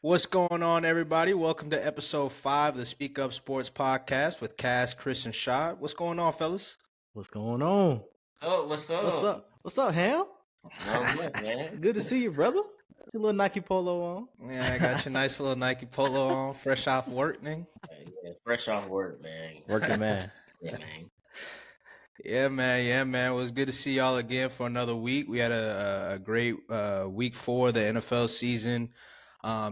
What's going on, everybody? Welcome to episode 5 of the Speak Up Sports Podcast with Cass, Chris, and Shad. What's going on, fellas? What's going on? Oh, what's What's up? up? What's up, Ham? Not much, man. Good to see you, brother. Your little Nike polo on. Yeah, I got your nice little Nike polo on, fresh off work, nigga. Yeah, fresh off work, man. Working man. Yeah, man. Yeah, man. It was good to see y'all again for another week. We had a great week 4 of the NFL season.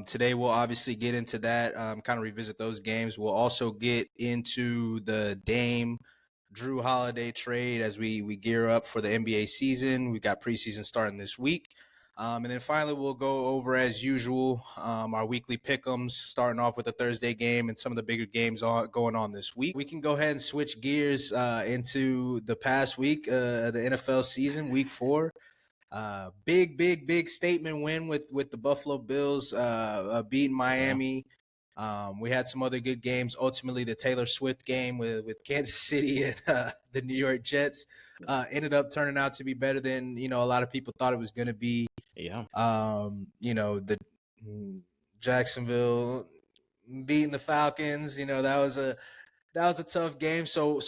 Today we'll obviously get into that, kind of revisit those games. We'll also get into the Dame Drew Holiday trade as we gear up for the NBA season. We got preseason starting this week. And then finally, we'll go over, as usual, our weekly pick'ems, starting off with the Thursday game and some of the bigger games going on this week. We can go ahead and switch gears into the past week, the NFL season, week 4. Big statement win with the Buffalo Bills beating Miami. We had some other good games. Ultimately, the Taylor Swift game with Kansas City and the New York Jets ended up turning out to be better than a lot of people thought it was going to be. Yeah. The Jacksonville beating the Falcons. That was a tough game. So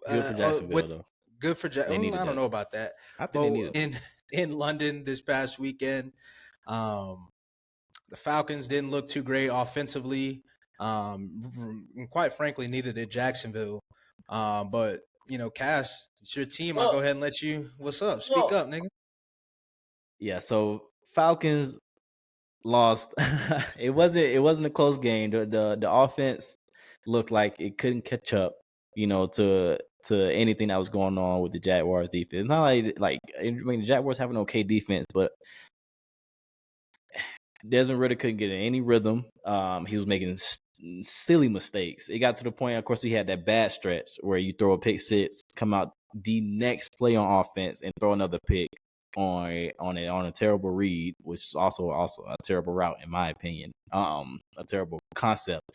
Good for Jacksonville, though. Good for Jacksonville. I don't know about that. I think they But in London this past weekend, the Falcons didn't look too great offensively. And quite frankly, neither did Jacksonville. But Cass, it's your team. I'll go ahead and let you. What's up? Speak up, nigga. Yeah. So Falcons lost. It wasn't a close game. The offense looked like it couldn't catch up. To anything that was going on with the Jaguars defense. It's not like the Jaguars have an okay defense, but Desmond Ridder couldn't get in any rhythm. He was making silly mistakes. It got to the point, of course, we had that bad stretch where you throw a pick six, come out the next play on offense and throw another pick on a terrible read, which is also a terrible route in my opinion. A terrible concept.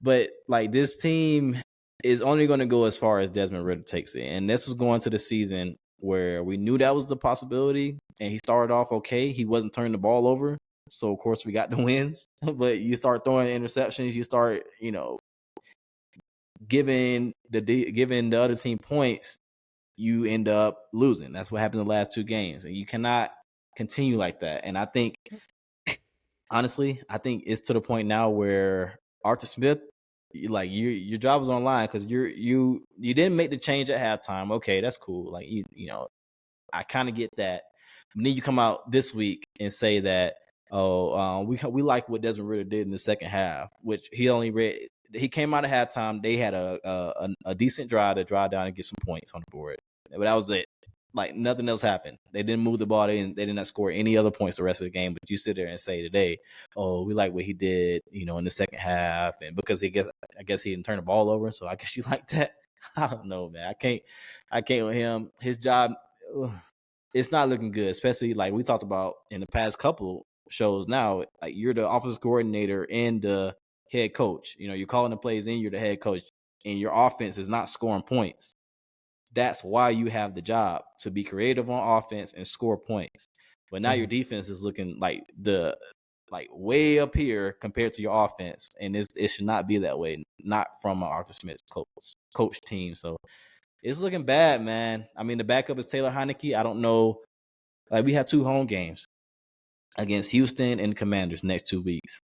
But like this team is only going to go as far as Desmond Ridder takes it, and this was going to the season where we knew that was the possibility, and he started off okay. He wasn't turning the ball over. So, of course, we got the wins. But you start throwing interceptions. You start, giving the other team points. You end up losing. That's what happened in the last 2 games. And you cannot continue like that. And I think, honestly, it's to the point now where Arthur Smith, your job is online because you didn't make the change at halftime. Okay, that's cool. Like, I kind of get that. But then you come out this week and say that, we like what Desmond Ridder did in the second half, which he came out of halftime. They had a decent drive to drive down and get some points on the board, but that was it. Like nothing else happened. They didn't move the ball. They did not score any other points the rest of the game. But you sit there and say today, oh, we like what he did, in the second half, and because I guess he didn't turn the ball over, so I guess you like that. I don't know, man. I can't with him. His job, it's not looking good, especially like we talked about in the past couple shows now. Like you're the offensive coordinator and the head coach. You're calling the plays and you're the head coach, and your offense is not scoring points. That's why you have the job, to be creative on offense and score points. But now your defense is looking like way up here compared to your offense, and it should not be that way. Not from Arthur Smith's coach team. So it's looking bad, man. I mean, the backup is Taylor Heineke. I don't know. Like we had 2 home games against Houston and Commanders next 2 weeks.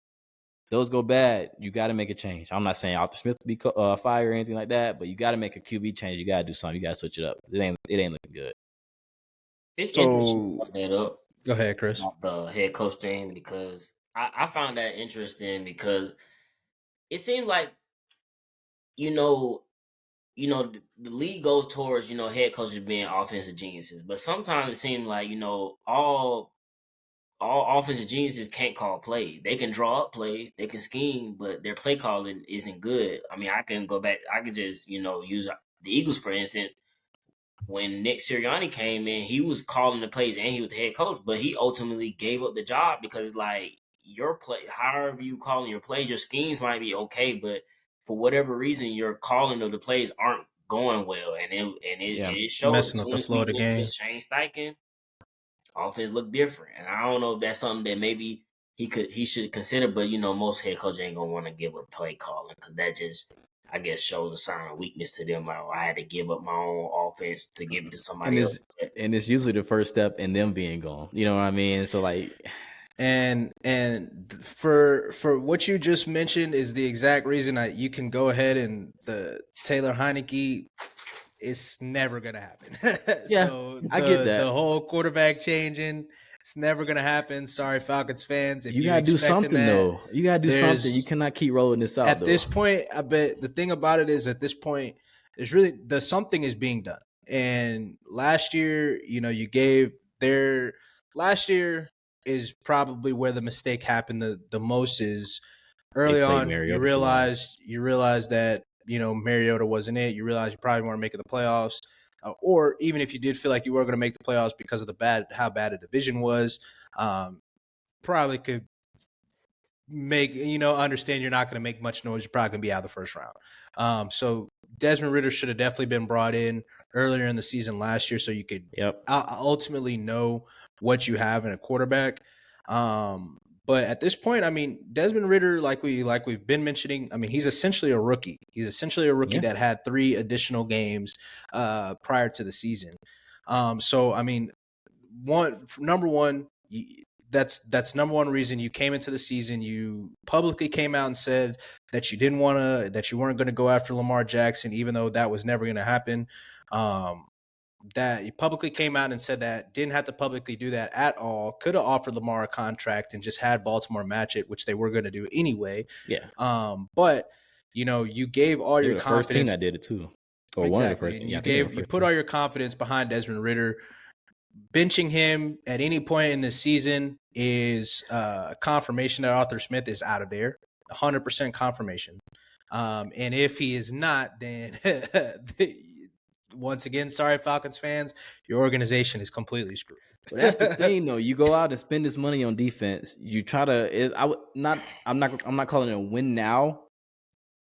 Those go bad, you got to make a change. I'm not saying Arthur Smith to be fired or anything like that, but you got to make a QB change. You got to do something. You got to switch it up. It ain't looking good. It's interesting to that up. Go ahead, Chris. The head coach thing, because I found that interesting because it seems like the league goes towards head coaches being offensive geniuses, but sometimes it seems like all offensive geniuses can't call plays. They can draw up plays, they can scheme, but their play calling isn't good. I mean, I can go back. I could just use the Eagles for instance. When Nick Sirianni came in, he was calling the plays and he was the head coach, but he ultimately gave up the job because like your play, however you calling your plays, your schemes might be okay, but for whatever reason, your calling of the plays aren't going well, and it shows. Messing up the flow of the game. Shane Steichen, offense look different, and I don't know if that's something that maybe he should consider. But most head coach ain't gonna want to give up play calling because that just, I guess, shows a sign of weakness to them. Like, I had to give up my own offense to give it to and somebody else. it's usually the first step in them being gone. You know what I mean? So like, And for what you just mentioned is the exact reason that you can go ahead and the Taylor Heineke, it's never gonna happen. yeah, So I get the that. whole quarterback changing, it's never gonna happen. Sorry, Falcons fans, if You you gotta do expecting something that, though. You gotta do something. You there's cannot keep rolling this out at though. this point, I bet the thing about it is at this point, there's really the something is being done. And last year, you gave their last year is probably where the mistake happened the most is They early played on. You Mariota too long. realized that Mariota wasn't it. You realized you probably weren't making the playoffs, or even if you did feel like you were going to make the playoffs because of how bad the division was, probably could understand you're not going to make much noise. You're probably going to be out of the first round. So Desmond Ritter should have definitely been brought in earlier in the season last year, so you could Yep. ultimately know what you have in a quarterback. But at this point, I mean, Desmond Ritter, like we've been mentioning, I mean, he's essentially a rookie. He's essentially a rookie Yeah. that had 3 additional games prior to the season. So I mean, number one, that's number one reason you came into the season. You publicly came out and said that you weren't going to go after Lamar Jackson, even though that was never going to happen. That you publicly came out and said that, didn't have to publicly do that at all. Could have offered Lamar a contract and just had Baltimore match it, which they were going to do anyway. Yeah. But you gave all They your were the first team confidence. that did it too, or one of the Exactly. first. And Yeah, I think they were the you first put team. all your confidence behind Desmond Ritter. Benching him at any point in the season is confirmation that Arthur Smith is out of there. 100% confirmation. And if he is not, then once again, sorry, Falcons fans, your organization is completely screwed. But that's the thing, though. You go out and spend this money on defense. You try to. I would not. I'm not calling it a win now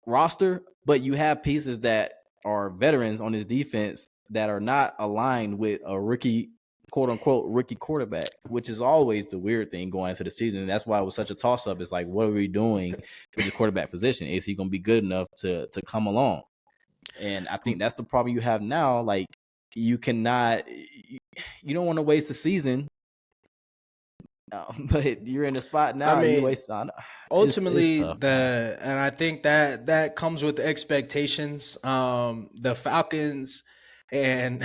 roster, but you have pieces that are veterans on this defense that are not aligned with a rookie, quote unquote, rookie quarterback, which is always the weird thing going into the season. And that's why it was such a toss up. It's like, what are we doing with the quarterback position? Is he going to be good enough to come along? And I think that's the problem you have now. Like, you cannot, you don't want to waste the season. But you're in a spot now. I mean, you waste on. Ultimately, it's tough. and I think that comes with expectations. The Falcons, and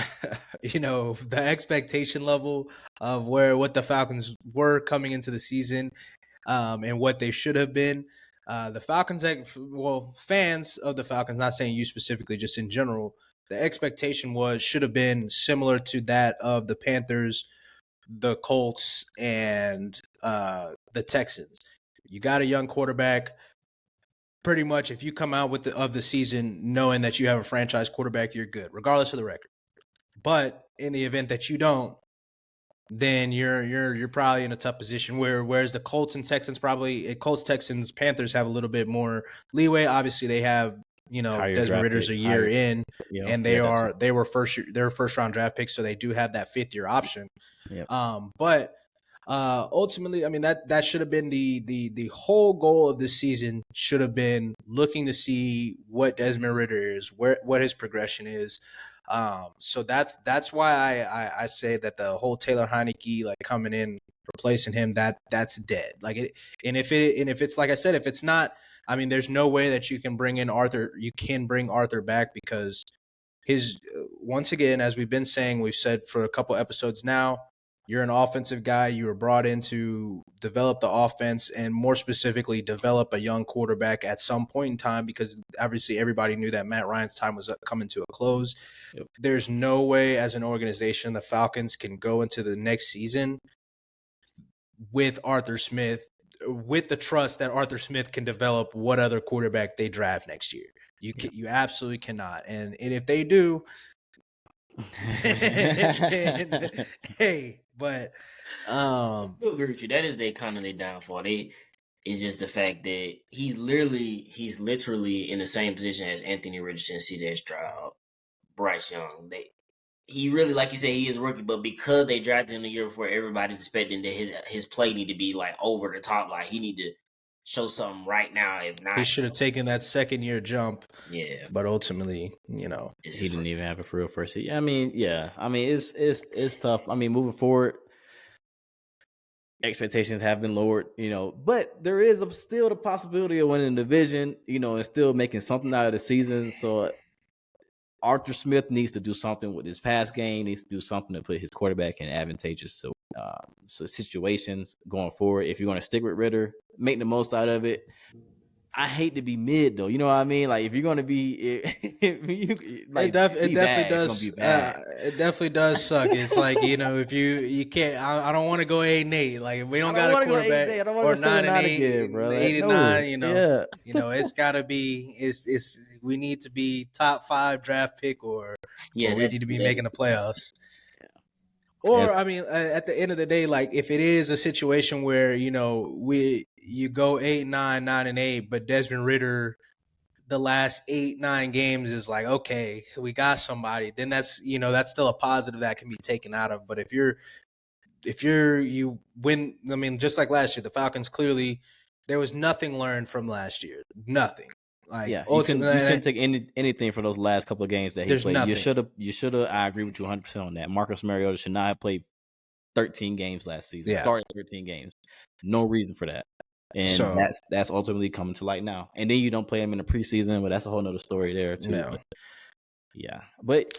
the expectation level of what the Falcons were coming into the season, and what they should have been. The Falcons, fans of the Falcons, not saying you specifically, just in general, the expectation should have been similar to that of the Panthers, the Colts, and the Texans. You got a young quarterback. Pretty much, if you come out of the season knowing that you have a franchise quarterback, you're good, regardless of the record. But in the event that you don't, then you're probably in a tough position. Whereas the Colts and Texans Texans, Panthers have a little bit more leeway. Obviously, they have Desmond Ritter's a year in, and they're first round draft picks, so they do have that 5th-year option. Yep. But ultimately, I mean that should have been the whole goal of this season. Should have been looking to see what Desmond Ritter is, what his progression is. So that's why I say that the whole Taylor Heineke coming in replacing him, that's dead. And if it's like I said, if it's not, I mean, there's no way that you can bring Arthur back, because once again, as we've been saying, we've said for a couple episodes now, you're an offensive guy. You were brought in to develop the offense, and more specifically, develop a young quarterback at some point in time, because obviously everybody knew that Matt Ryan's time was coming to a close. Yep. There's no way as an organization the Falcons can go into the next season with Arthur Smith, with the trust that Arthur Smith can develop what other quarterback they draft next year. You absolutely cannot. And if they do, hey, but I agree with you. That is their downfall. It's just the fact that he's literally in the same position as Anthony Richardson, C.J. Stroud, Bryce Young. he really, like you said, he is a rookie, but because they drafted him the year before, everybody's expecting that his play need to be like over the top. Like he need to show something right now. If not, He should have taken that second year jump. yeah. But ultimately, he didn't even have a real first year. I mean, it's tough. I mean, moving forward, expectations have been lowered, but there is still the possibility of winning the division, and still making something out of the season. So Arthur Smith needs to do something with his pass game, needs to do something to put his quarterback in advantageous situations going forward. If you're going to stick with Ritter, make the most out of it. I hate to be mid though, you know what I mean? Like if you're going to be, like it definitely does. It definitely does suck. It's like if you can't. I don't want to go 8-8. Like if we don't got a quarterback or 9-8, bro. 8-9. It's got to be. It's we need to be top 5 draft pick or we need to be making the playoffs. Or I mean, at the end of the day, like if it is a situation where you go 8-9, 9-8, but Desmond Ritter, the last 8-9 games is like, okay, we got somebody. Then that's still a positive that can be taken out of. But if you win, I mean, just like last year, the Falcons clearly there was nothing learned from last year, nothing. Like you couldn't take anything from those last couple of games that he played. Nothing. You should have. I agree with you 100% on that. Marcus Mariota should not have played 13 games last season. Yeah. Started 13 games. No reason for that. And that's ultimately coming to light now. And then you don't play him in the preseason, but that's a whole nother story there too. No. But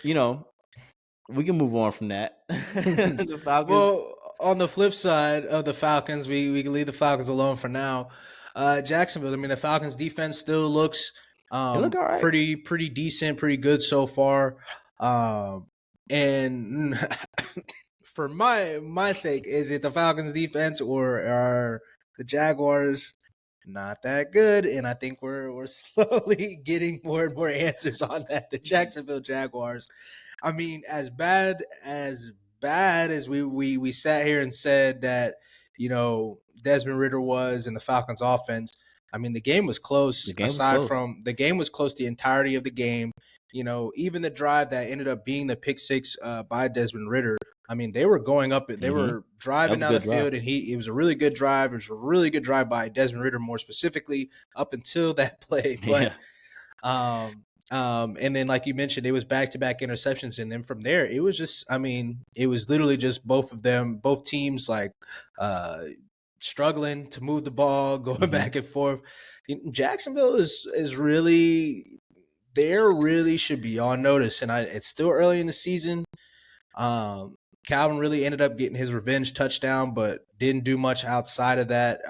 we can move on from that. The Falcons. Well, on the flip side of the Falcons, we can leave the Falcons alone for now. Jacksonville. I mean, the Falcons defense still looks look all right. pretty decent, pretty good so far. And for my sake, is it the Falcons defense or are the Jaguars not that good? And I think we're slowly getting more and more answers on that. The Jacksonville Jaguars. I mean, as bad as we sat here and said that Desmond Ritter was in the Falcons offense. I mean, the game was close. The game was close the entirety of the game. Even the drive that ended up being the pick six by Desmond Ritter. I mean, they were going up. They were driving down the field, and it was a really good drive. It was a really good drive by Desmond Ritter, more specifically, up until that play. But, and then, like you mentioned, it was back-to-back interceptions, and then from there, it was just. I mean, it was literally just both teams, like struggling to move the ball, going back and forth. Jacksonville is really. They really should be on notice, and it's still early in the season. Calvin really ended up getting his revenge touchdown, but didn't do much outside of that.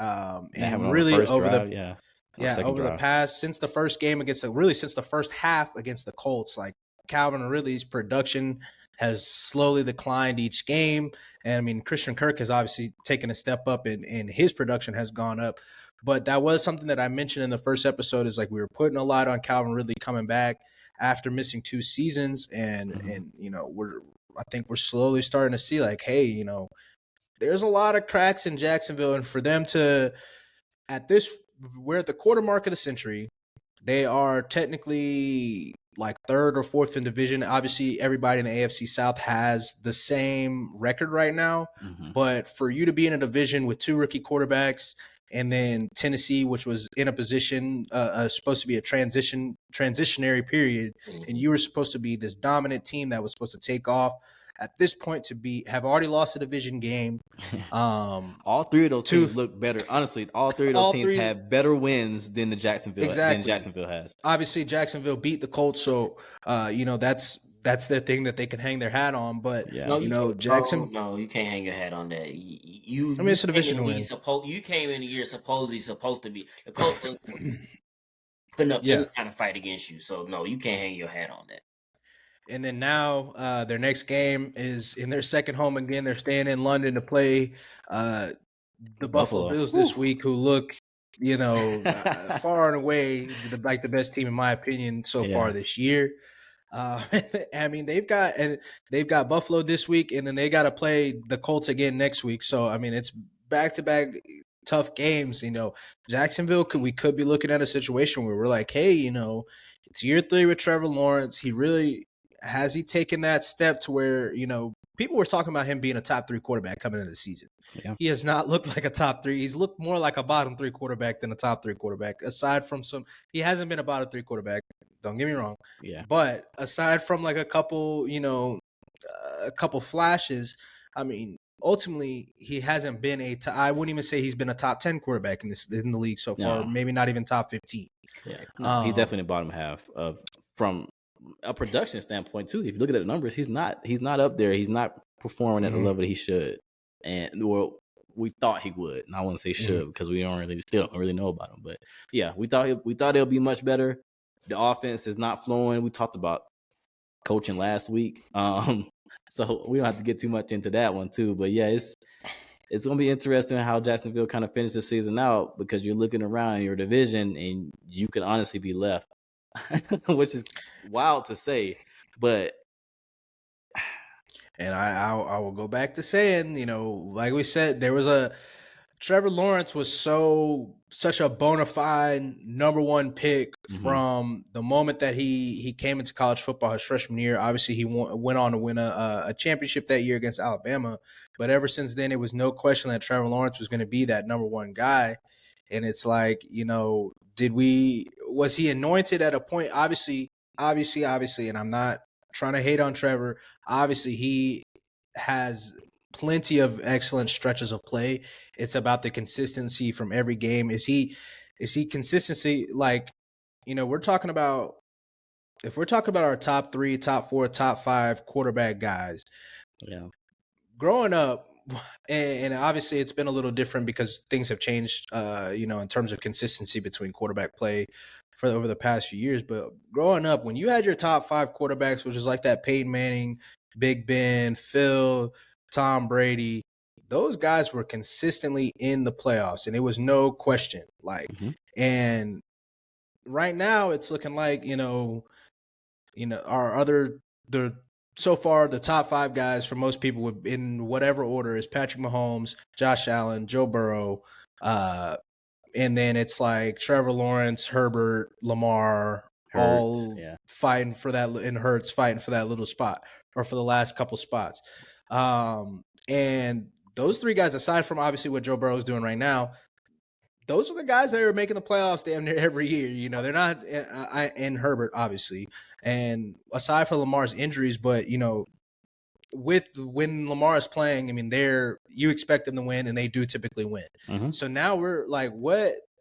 And really over the past since the first game since the first half against the Colts, like Calvin Ridley's production has slowly declined each game. And I mean, Christian Kirk has obviously taken a step up and his production has gone up. But that was something that I mentioned in the first episode is like we were putting a lot on Calvin Ridley coming back after missing 2 seasons. And I think we're slowly starting to see like, hey, there's a lot of cracks in Jacksonville. And for them to, we're at the quarter mark of the century. They are technically like 3rd or 4th in division. Obviously, everybody in the AFC South has the same record right now. But for you to be in a division with 2 rookie quarterbacks, and then Tennessee, which was in a position supposed to be a transitionary period, and you were supposed to be this dominant team that was supposed to take off. At this point, have already lost a division game. All 3 of those teams look better. Honestly, all 3 of those teams have better wins than the Jacksonville has. Obviously, Jacksonville beat the Colts, so that's the thing that they can hang their hat on. But Jackson. No, you can't hang your hat on that. It's a division win. You came in the year supposedly supposed to be the Colts putting up any kind of fight against you. So no, you can't hang your hat on that. And then now their next game is in their second home again. They're staying in London to play the Buffalo Bills this week, who look, far and away like the best team in my opinion so far this year. I mean, they've got Buffalo this week, and then they got to play the Colts again next week. So I mean, it's back-to-back tough games. Jacksonville we could be looking at a situation where we're like, hey, it's year 3 with Trevor Lawrence. He really has he taken that step to where, people were talking about him being a top 3 quarterback coming into the season. Yeah. He has not looked like a top 3. He's looked more like a bottom 3 quarterback than a top 3 quarterback. Aside from he hasn't been a bottom 3 quarterback. Don't get me wrong. Yeah. But aside from like a couple flashes, I mean, ultimately he hasn't been I wouldn't even say he's been a top 10 quarterback in the league so far. No. Maybe not even top 15. Yeah. No, he's definitely the bottom half from a production standpoint too. If you look at the numbers, he's not up there. He's not performing at the level that he should. And we thought he would. And I wouldn't say should because we still don't really know about him. But yeah, we thought it'll be much better. The offense is not flowing. We talked about coaching last week. So we don't have to get too much into that one too. But yeah, it's going to be interesting how Jacksonville kind of finishes the season out because you're looking around your division and you can honestly be left, which is wild to say. But and I will go back to saying, like we said, Trevor Lawrence was such a bona fide number 1 pick from the moment that he came into college football his freshman year. Obviously, he went on to win a championship that year against Alabama. But ever since then, it was no question that Trevor Lawrence was going to be that number 1 guy. And it's like, was he anointed at a point? Obviously, and I'm not trying to hate on Trevor. Obviously, he has plenty of excellent stretches of play. It's about the consistency from every game. Is he consistency? Like, we're talking about, if we're talking about our top 3, top 4, top 5 quarterback guys. Yeah. Growing up, and obviously it's been a little different because things have changed, in terms of consistency between quarterback play over the past few years. But growing up, when you had your top 5 quarterbacks, which is like that Peyton Manning, Big Ben, Phil, Tom Brady, those guys were consistently in the playoffs, and it was no question. Like, and right now it's looking like, so far the top 5 guys for most people in whatever order is Patrick Mahomes, Josh Allen, Joe Burrow, and then it's like Trevor Lawrence, Herbert, Lamar, all fighting for that, and Hurts fighting for that little spot or for the last couple spots. And those 3 guys, aside from obviously what Joe Burrow is doing right now, those are the guys that are making the playoffs damn near every year. They're not in Herbert, obviously. And aside from Lamar's injuries, but, when Lamar is playing, I mean, you expect them to win, and they do typically win. So now we're like,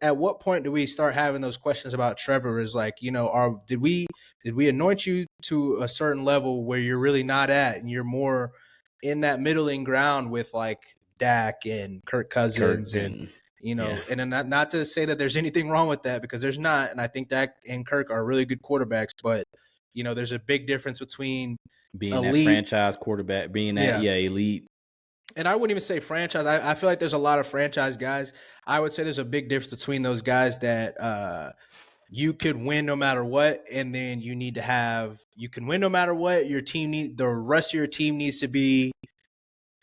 at what point do we start having those questions about Trevor? Is like, did we anoint you to a certain level where you're really not at, and you're more in that middling ground with like Dak and Kirk Cousins and and not to say that there's anything wrong with that, because there's not. And I think Dak and Kirk are really good quarterbacks, but there's a big difference between being elite, that franchise quarterback, being that elite. And I wouldn't even say franchise. I feel like there's a lot of franchise guys. I would say there's a big difference between those guys that you could win no matter what, and then you can win no matter what. The rest of your team needs to be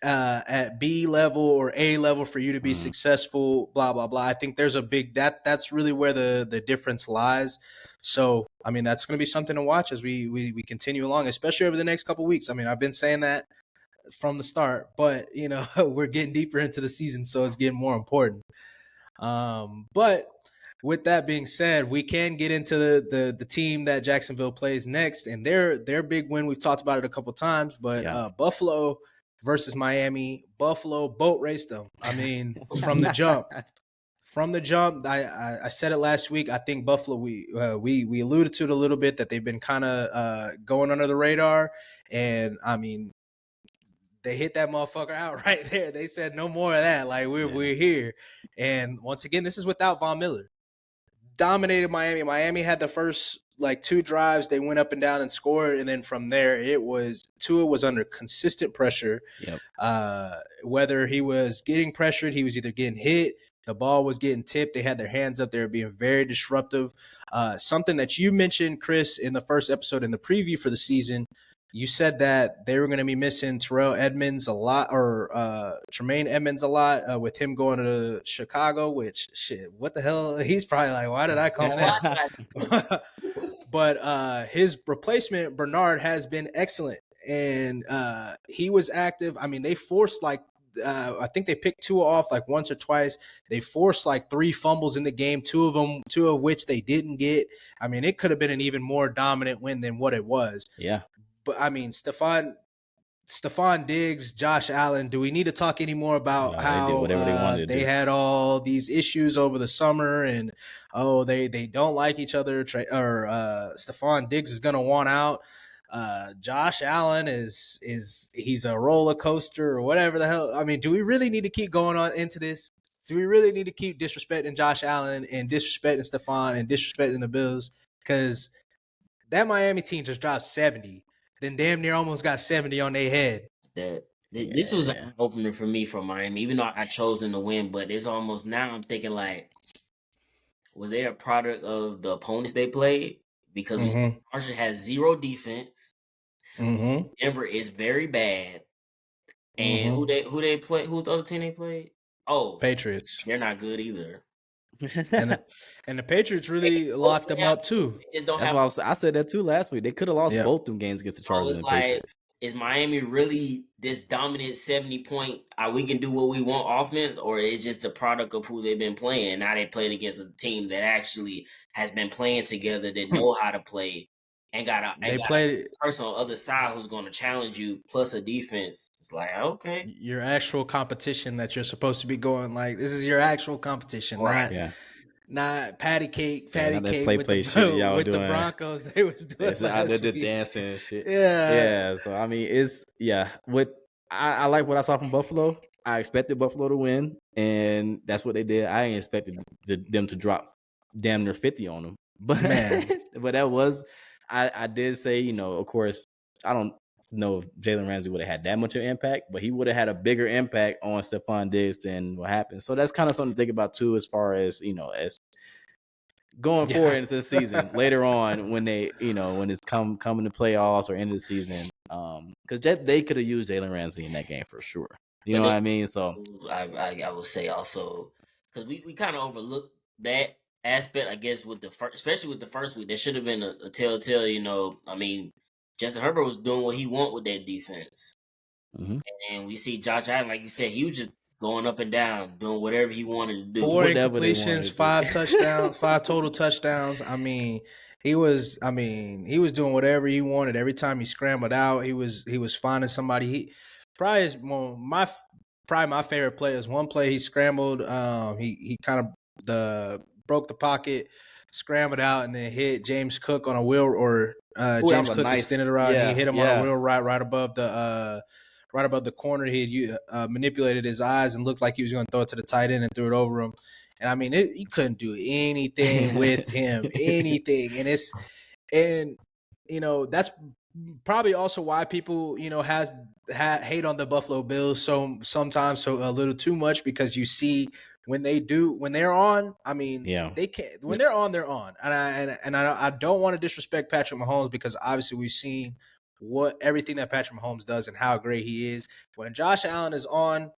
at B level or A level for you to be successful, blah, blah, blah. I think there's a big, that's really where the difference lies. So, I mean, that's going to be something to watch as we continue along, especially over the next couple of weeks. I mean, I've been saying that from the start, but we're getting deeper into the season, so it's getting more important. But with that being said, we can get into the team that Jacksonville plays next, and their big win. We've talked about it a couple times, but Buffalo versus Miami. Buffalo boat raced them. I mean, from the jump. I said it last week. I think Buffalo, we alluded to it a little bit, that they've been kind of going under the radar, and I mean, they hit that motherfucker out right there. They said no more of that. Like, we're here. And once again, this is without Von Miller. Dominated Miami. Miami had the first 2 drives. They went up and down and scored, and then from there, Tua was under consistent pressure. Whether he was getting pressured, he was either getting hit, the ball was getting tipped. They had their hands up. They were being very disruptive. Something that you mentioned, Chris, in the first episode in the preview for the season. you said that they were going to be missing Terrell Edmonds a lot, or Tremaine Edmonds a lot, with him going to Chicago. Which shit, what the hell? He's probably like, why did I come Why there? did I But his replacement Bernard has been excellent, and he was active. I mean, they forced like. I think they picked Tua off like once or twice. They forced like 3 fumbles in the game, two of which they didn't get. I mean, it could have been an even more dominant win than what it was. Yeah. But I mean, Stephon Diggs, Josh Allen. Do we need to talk any more about No, they did whatever they wanted to they do. had all these issues over the summer, and they don't like each other? Stephon Diggs is gonna want out. Josh Allen he's a roller coaster or whatever the hell. I mean, do we really need to keep going on into this? Do we really need to keep disrespecting Josh Allen and disrespecting Stephon and disrespecting the Bills? Because that Miami team just dropped 70, then damn near almost got 70 on their head. This was an opener for me from Miami, even though I chose them to win. But it's almost now I'm thinking like, was they a product of the opponents they played? Because Marshall has 0 defense. Denver is very bad. And who they play? Who's the other team they played? Oh, Patriots. They're not good either. and the Patriots really locked them up too. That's why I said that too last week. They could have lost both them games against the Chargers and the Patriots. Is Miami really this dominant 70-point? We can do what we want offense, or is just the product of who they've been playing? Now they played against a team that actually has been playing together, that know how to play, and got a person on the other side who's going to challenge you, plus a defense. It's like, okay, your actual competition that you're supposed to be going like, this is your actual competition, right? Not patty cake with the Broncos. They was doing the dancing and shit. Yeah. So I mean, I like what I saw from Buffalo. I expected Buffalo to win, and that's what they did. I ain't expected them to drop damn near 50 on them, but but that was. I did say, of course, I don't know if Jalen Ramsey would have had that much of an impact, but he would have had a bigger impact on Stephon Diggs than what happened. So that's kind of something to think about too, as far as as going forward into the season later on when they when it's coming to playoffs or end of the season, because they could have used Jalen Ramsey in that game for sure. You know what I mean? So I would say also, because we kind of overlooked that aspect, I guess, with especially with the first week. There should have been a telltale. I mean, Justin Herbert was doing what he want with that defense, and we see Josh Allen, like you said, he was just going up and down, doing whatever he wanted to do. 4 incompletions, 5 touchdowns, 5 total touchdowns. I mean, he was doing whatever he wanted. Every time he scrambled out, he was finding somebody. He probably is my favorite play is one play he scrambled. He kind of broke the pocket, scrambled out, and then hit James Cook on a wheel, or James Cook extended around. And he hit him on a wheel right above the corner. He had manipulated his eyes and looked like he was going to throw it to the tight end and threw it over him. And I mean, you couldn't do anything with him, anything. And that's probably also why people, hate on the Buffalo Bills sometimes a little too much, because you see when they're on, I mean, they can't. When they're on, they're on. And I don't want to disrespect Patrick Mahomes, because obviously we've seen everything that Patrick Mahomes does and how great he is. When Josh Allen is on,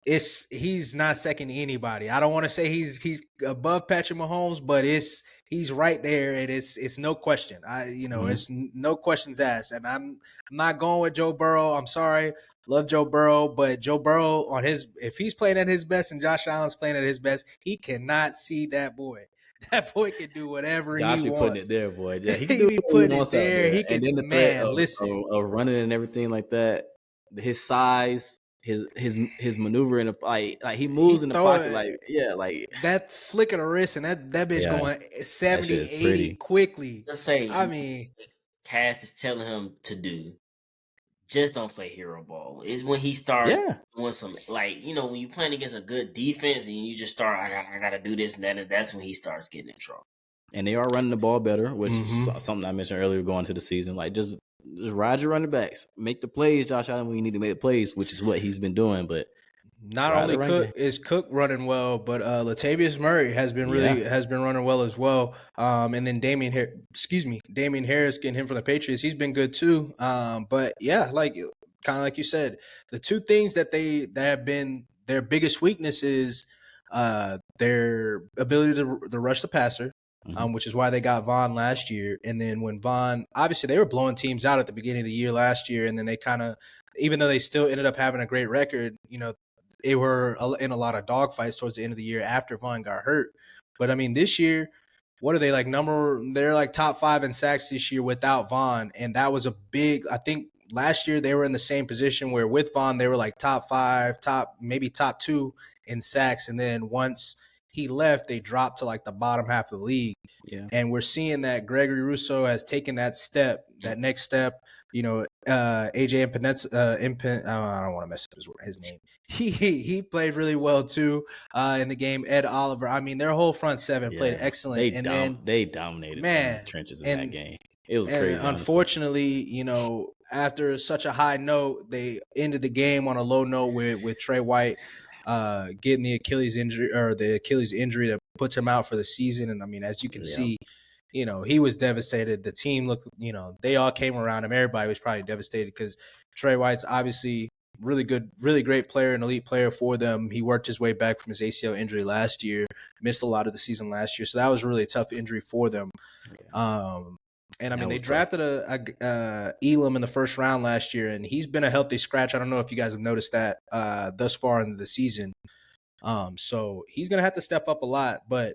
he's not second to anybody. I don't want to say he's above Patrick Mahomes, but he's right there, and it's no question. It's no questions asked. And I'm not going with Joe Burrow. I'm sorry, love Joe Burrow, but Joe Burrow if he's playing at his best and Josh Allen's playing at his best, he cannot see that boy. That boy can do whatever he wants. Putting it there, boy. Yeah, he can be putting it there. He can. And then the threat of running and everything like that. His size, his maneuver in the like he moves in the pocket like that flick of the wrist, and that bitch going 70, 80 quickly. Let's say, I mean, Cass is telling him to do. Just don't play hero ball. It's when he starts doing some, when you're playing against a good defense and you just start, I gotta do this and that, and that's when he starts getting in trouble. And they are running the ball better, which is something I mentioned earlier going into the season. Like just ride your running backs, make the plays, Josh Allen, when you need to make the plays, which is what he's been doing. But not Right only the ranking. Cook running well, but Latavius Murray has been running well as well. And then Damian Harris, getting him from the Patriots, he's been good too. But yeah, like kind of like you said, the two things that have been their biggest weakness is their ability to rush the passer. Which is why they got Vaughn last year. And then when Vaughn, obviously they were blowing teams out at the beginning of the year last year, and then they kind of, even though they still ended up having a great record, they were in a lot of dogfights towards the end of the year after Vaughn got hurt. But I mean, this year, what are they like? They're like top 5 in sacks this year without Vaughn, and that was a big. I think last year they were in the same position where with Vaughn they were like top 5, maybe top 2 in sacks, and then once he left, they dropped to like the bottom half of the league. Yeah. And we're seeing that Gregory Rousseau has taken that next step. AJ Impin, I don't want to mess up his name. He played really well too in the game. Ed Oliver. I mean, their whole front seven played excellent. They dominated them trenches in that game. It was crazy. Unfortunately, after such a high note, they ended the game on a low note with Trey White getting the Achilles injury that puts him out for the season. And I mean, as you can see, he was devastated. The team looked, they all came around him. Everybody was probably devastated because Trey White's obviously really good, really great player, an elite player for them. He worked his way back from his ACL injury last year, missed a lot of the season last year. So that was really a tough injury for them. And I mean, they drafted a Elam in the first round last year, and he's been a healthy scratch. I don't know if you guys have noticed that thus far into the season. So he's going to have to step up a lot, but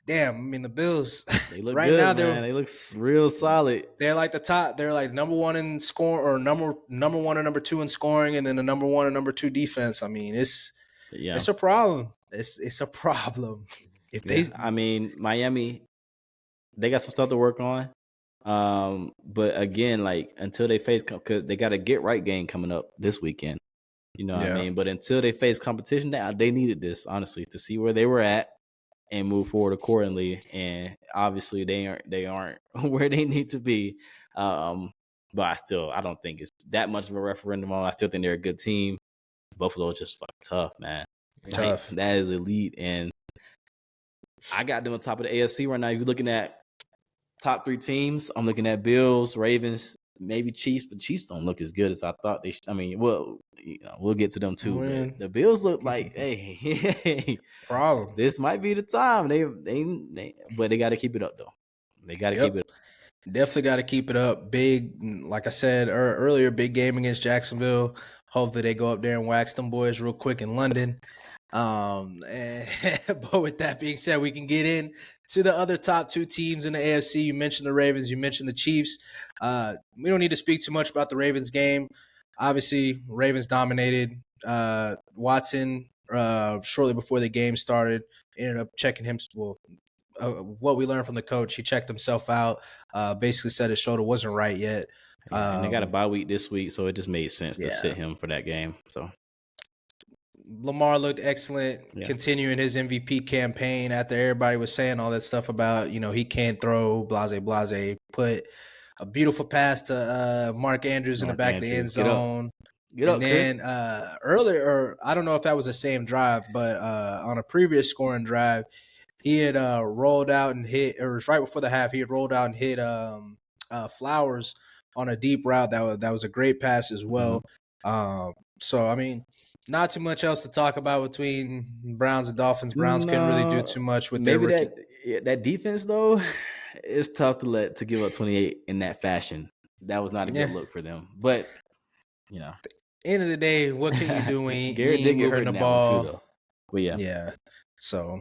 damn, I mean, the Bills, they look right good, now, they look real solid. They're like the top. They're like number 1 in score, or number 1 and number 2 in scoring, and then the number 1 and number 2 defense. I mean, it's a problem. It's a problem. I mean, Miami, they got some stuff to work on. But again, like until they face, cause they got a get right game coming up this weekend. What I mean? But until they face competition, they needed this, honestly, to see where they were at and move forward accordingly. And obviously they aren't where they need to be. But I don't think it's that much of a referendum on. I still think they're a good team. Buffalo's just fucking tough, man. Tough. Like, that is elite. And I got them on top of the AFC right now. You're looking at top 3 teams. I'm looking at Bills, Ravens, maybe Chiefs, but Chiefs don't look as good as I thought they should. I mean, we'll get to them too. But the Bills look like, hey, problem. This might be the time. But they got to keep it up though. They got to keep it up. Definitely got to keep it up. Big, like I said earlier, big game against Jacksonville. Hopefully they go up there and wax them boys real quick in London. But with that being said, we can get in to the other top 2 teams in the AFC. You mentioned the Ravens, you mentioned the Chiefs. We don't need to speak too much about the Ravens game. Obviously, Ravens dominated. Watson, shortly before the game started, ended up checking him. What we learned from the coach, he checked himself out. Basically said his shoulder wasn't right yet. And they got a bye week this week, so it just made sense to sit him for that game. So Lamar looked excellent, continuing his MVP campaign after everybody was saying all that stuff about, he can't throw, blase, put a beautiful pass to Mark Andrews in the back of the end zone. Get up, then earlier, or I don't know if that was the same drive, but on a previous scoring drive, he had rolled out and hit, or it was right before the half, he had rolled out and hit Flowers on a deep route. That was a great pass as well. So, I mean, not too much else to talk about between Browns and Dolphins. Browns couldn't really do too much with their rookie. That defense, though, it's tough to give up 28 in that fashion. That was not a good look for them. But, end of the day, what can you do when Garrett you did get hurt hurt the ball? Too, though. But yeah. So,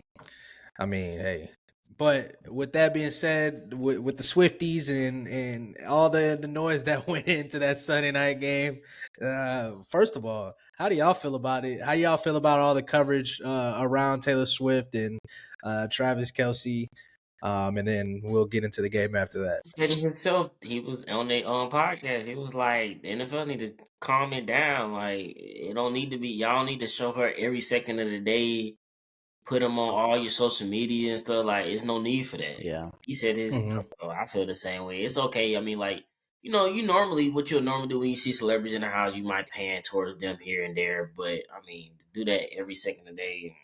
I mean, hey. But with that being said, with the Swifties and all the noise that went into that Sunday night game, first of all, how do y'all feel about it? How do y'all feel about all the coverage around Taylor Swift and Travis Kelce? And then we'll get into the game after that. Himself, he was on their own podcast. He was like, the NFL need to calm it down. Like, it don't need to be, y'all don't need to show her every second of the day. Put them on all your social media and stuff. Like, there's no need for that. Yeah. He said his stuff, though. I feel the same way. It's okay. I mean, like, you normally what you'll normally do when you see celebrities in the house, you might pan towards them here and there. But I mean, to do that every second of the day,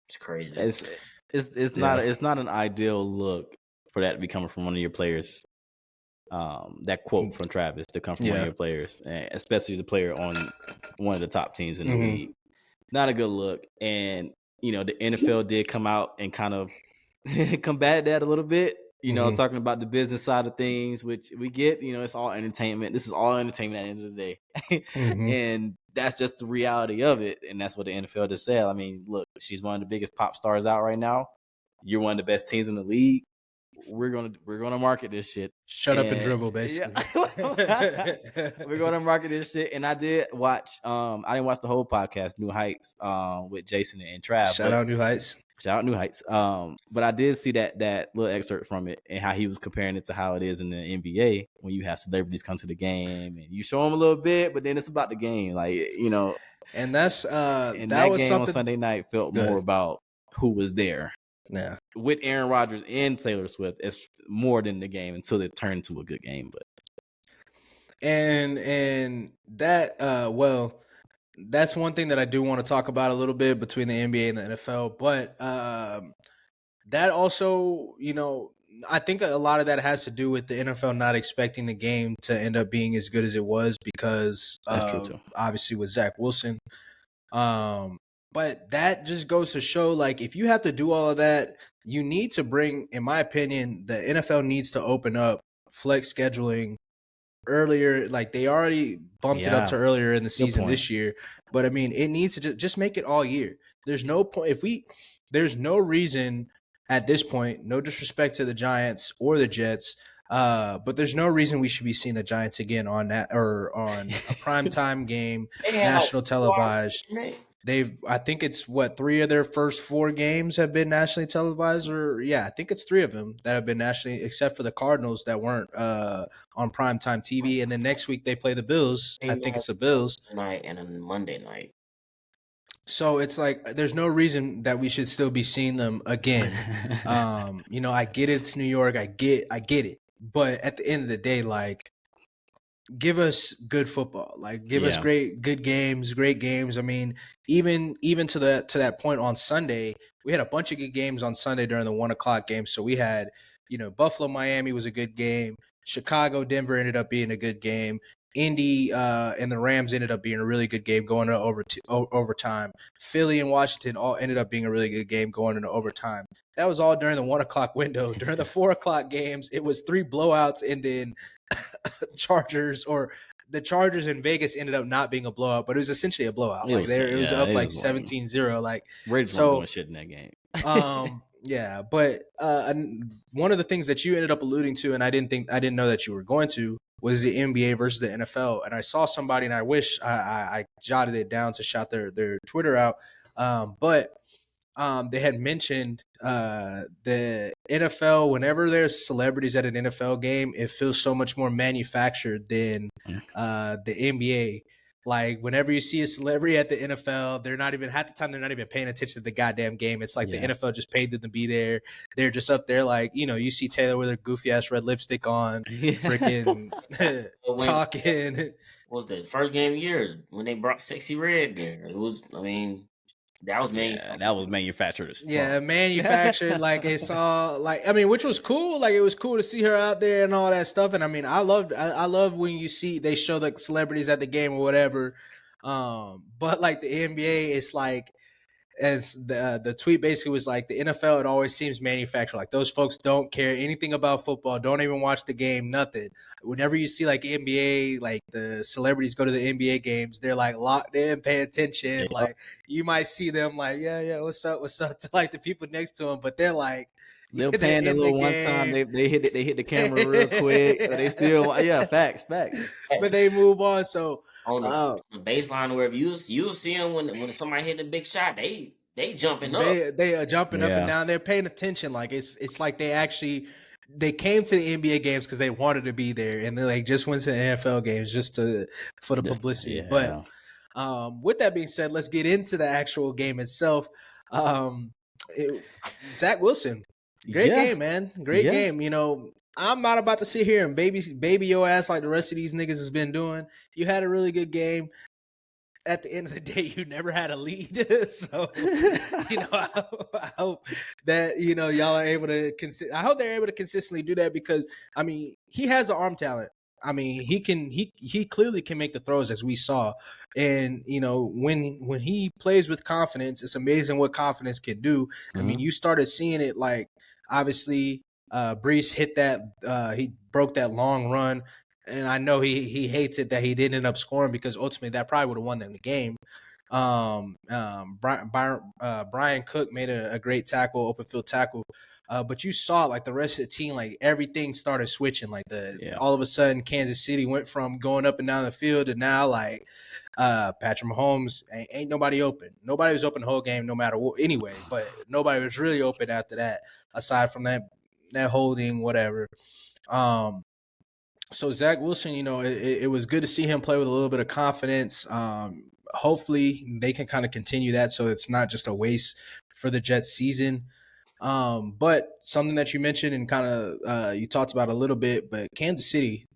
it's crazy. It's not an ideal look for that to be coming from one of your players. That quote from Travis to come from one of your players, especially the player on one of the top teams in the league. Not a good look. And the NFL did come out and kind of combat that a little bit. Talking about the business side of things, which we get. It's all entertainment. This is all entertainment at the end of the day, and that's just the reality of it. And that's what the NFL just said. I mean, look, she's one of the biggest pop stars out right now. You're one of the best teams in the league. We're gonna market this shit. Shut up and dribble, basically. Yeah. We're gonna market this shit. And I did watch. I didn't watch the whole podcast, New Heights, with Jason and Trav. Shout out New Heights. But I did see that little excerpt from it and how he was comparing it to how it is in the NBA when you have celebrities come to the game and you show them a little bit, but then it's about the game, And that's and that that was game something on Sunday night felt more about who was there. Yeah. With Aaron Rodgers and Taylor Swift, it's more than the game until it turned to a good game. But and that that's one thing that I do want to talk about a little bit between the NBA and the NFL. But that also, I think a lot of that has to do with the NFL not expecting the game to end up being as good as it was because obviously with Zach Wilson. But that just goes to show, if you have to do all of that, you need to bring, in my opinion, the NFL needs to open up flex scheduling earlier. They already bumped it up to earlier in the season this year. But, I mean, it needs to just make it all year. There's no point. There's no reason at this point, no disrespect to the Giants or the Jets, but there's no reason we should be seeing the Giants again on that or on a primetime game, national televised. I think it's 3 of their first 4 games have been nationally televised, I think it's 3 of them that have been nationally, except for the Cardinals that weren't on primetime TV. And then next week they play the Bills. I think it's the Bills tonight and on Monday night. So it's there's no reason that we should still be seeing them again. I get it's New York. I get it. But at the end of the day, give us good football. Give us good games, great games. I mean, even to that point on Sunday, we had a bunch of good games on Sunday during the 1:00 game. So we had, Buffalo, Miami was a good game. Chicago, Denver ended up being a good game. Indy and the Rams ended up being a really good game going into overtime. Philly and Washington all ended up being a really good game going into overtime. That was all during the 1:00 window. During the 4:00 games, it was 3 blowouts, and then the Chargers in Vegas ended up not being a blowout, but it was essentially a blowout. It was up 17-0. We're just doing shit in that game. Yeah, but one of the things that you ended up alluding to, and I didn't know that you were going to, was the NBA versus the NFL. And I saw somebody, and I wish I jotted it down to shout their Twitter out. But they had mentioned the NFL, whenever there's celebrities at an NFL game, it feels so much more manufactured than the NBA. Whenever you see a celebrity at the NFL, half the time they're not even paying attention to the goddamn game. It's the NFL just paid them to be there. They're just up there you see Taylor with her goofy ass red lipstick on, freaking talking. What was the first game of the year when they brought Sexy Red there? It was, that was manufactured. Yeah, that was manufactured as fuck. Yeah, manufactured. It saw which was cool. It was cool to see her out there and all that stuff. And I love when you see they show the celebrities at the game or whatever. But the NBA, it's as the tweet basically was the NFL, it always seems manufactured. Those folks don't care anything about football, don't even watch the game, nothing. Whenever you see NBA, the celebrities go to the NBA games, they're locked in, pay attention. You might see them what's up to the people next to them, but they're they'll pan a little one time. They hit the camera real quick. But they still facts. But they move on. So on the baseline, wherever you'll see them when somebody hit a big shot, they jumping up. They are jumping up and down. They're paying attention. It's they came to the NBA games because they wanted to be there, and they just went to the NFL games just for the publicity. Yeah. But with that being said, let's get into the actual game itself. Zach Wilson, great game, man. Great game. I'm not about to sit here and baby your ass like the rest of these niggas has been doing. You had a really good game. At the end of the day, you never had a lead. So, I hope that, y'all are able to I hope they're able to consistently do that because, I mean, he has the arm talent. I mean, he clearly can make the throws as we saw. And, when he plays with confidence, it's amazing what confidence can do. I mean, you started seeing it like, obviously, Brees hit that, he broke that long run. And I know he hates it that he didn't end up scoring because ultimately that probably would have won them the game. Brian Cook made a great tackle, open field tackle. But you saw like the rest of the team, like everything started switching. Like all of a sudden, Kansas City went from going up and down the field to now like Patrick Mahomes ain't nobody open. Nobody was open the whole game, no matter what. Anyway, but nobody was really open after that, aside from that holding, whatever. So Zach Wilson, it was good to see him play with a little bit of confidence. Hopefully they can kind of continue that so it's not just a waste for the Jets season. But something that you mentioned and kind of you talked about a little bit, but Kansas City,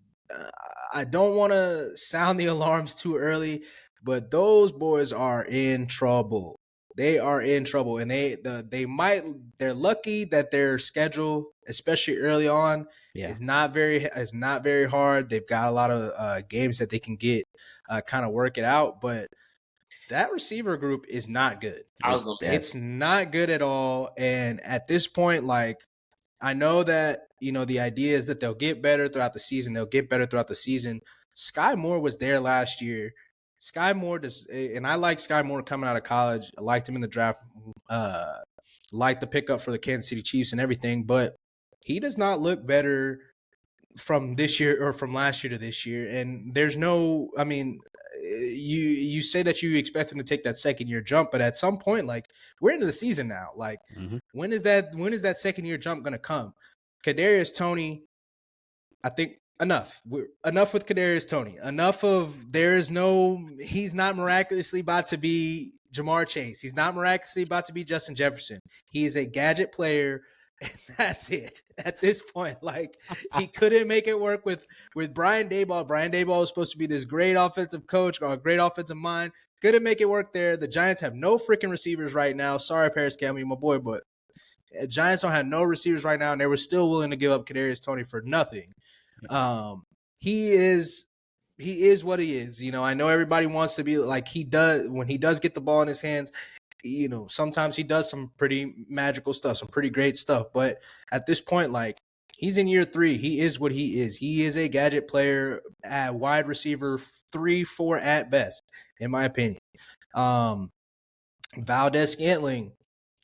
I don't want to sound the alarms too early, but those boys are in trouble. They are in trouble, and they're lucky that their schedule, especially early on, is not very hard. They've got a lot of games that they can get kind of work it out, but that receiver group is not good. It's not good at all. And at this point, like, I know that, the idea is that they'll get better throughout the season. Sky Moore was there last year. Sky Moore and I like Sky Moore coming out of college. I liked him in the draft. Liked the pickup for the Kansas City Chiefs and everything, but he does not look better from this year or from last year to this year. And there's no, I mean, you say that you expect him to take that second year jump, but at some point, like, we're into the season now. Like, when is that second year jump going to come? Kadarius Toney, I think enough with Kadarius Toney. Enough of he's not miraculously about to be Jamar Chase. He's not miraculously about to be Justin Jefferson. He is a gadget player. And that's it at this point. Like, he couldn't make it work with Brian Daboll. Brian Daboll was supposed to be this great offensive coach or a great offensive mind. Couldn't make it work there. The Giants have no freaking receivers right now. Sorry, Paris Campbell, my boy, but Giants don't have no receivers right now, and they were still willing to give up Kadarius Toney for nothing. He is what he is. I know everybody wants to be like he does when he does get the ball in his hands. Sometimes he does some pretty magical stuff, some pretty great stuff. But at this point, like, he's in year 3. He is what he is. He is a gadget player at wide receiver 3-4 at best, in my opinion. Valdez-Scantling,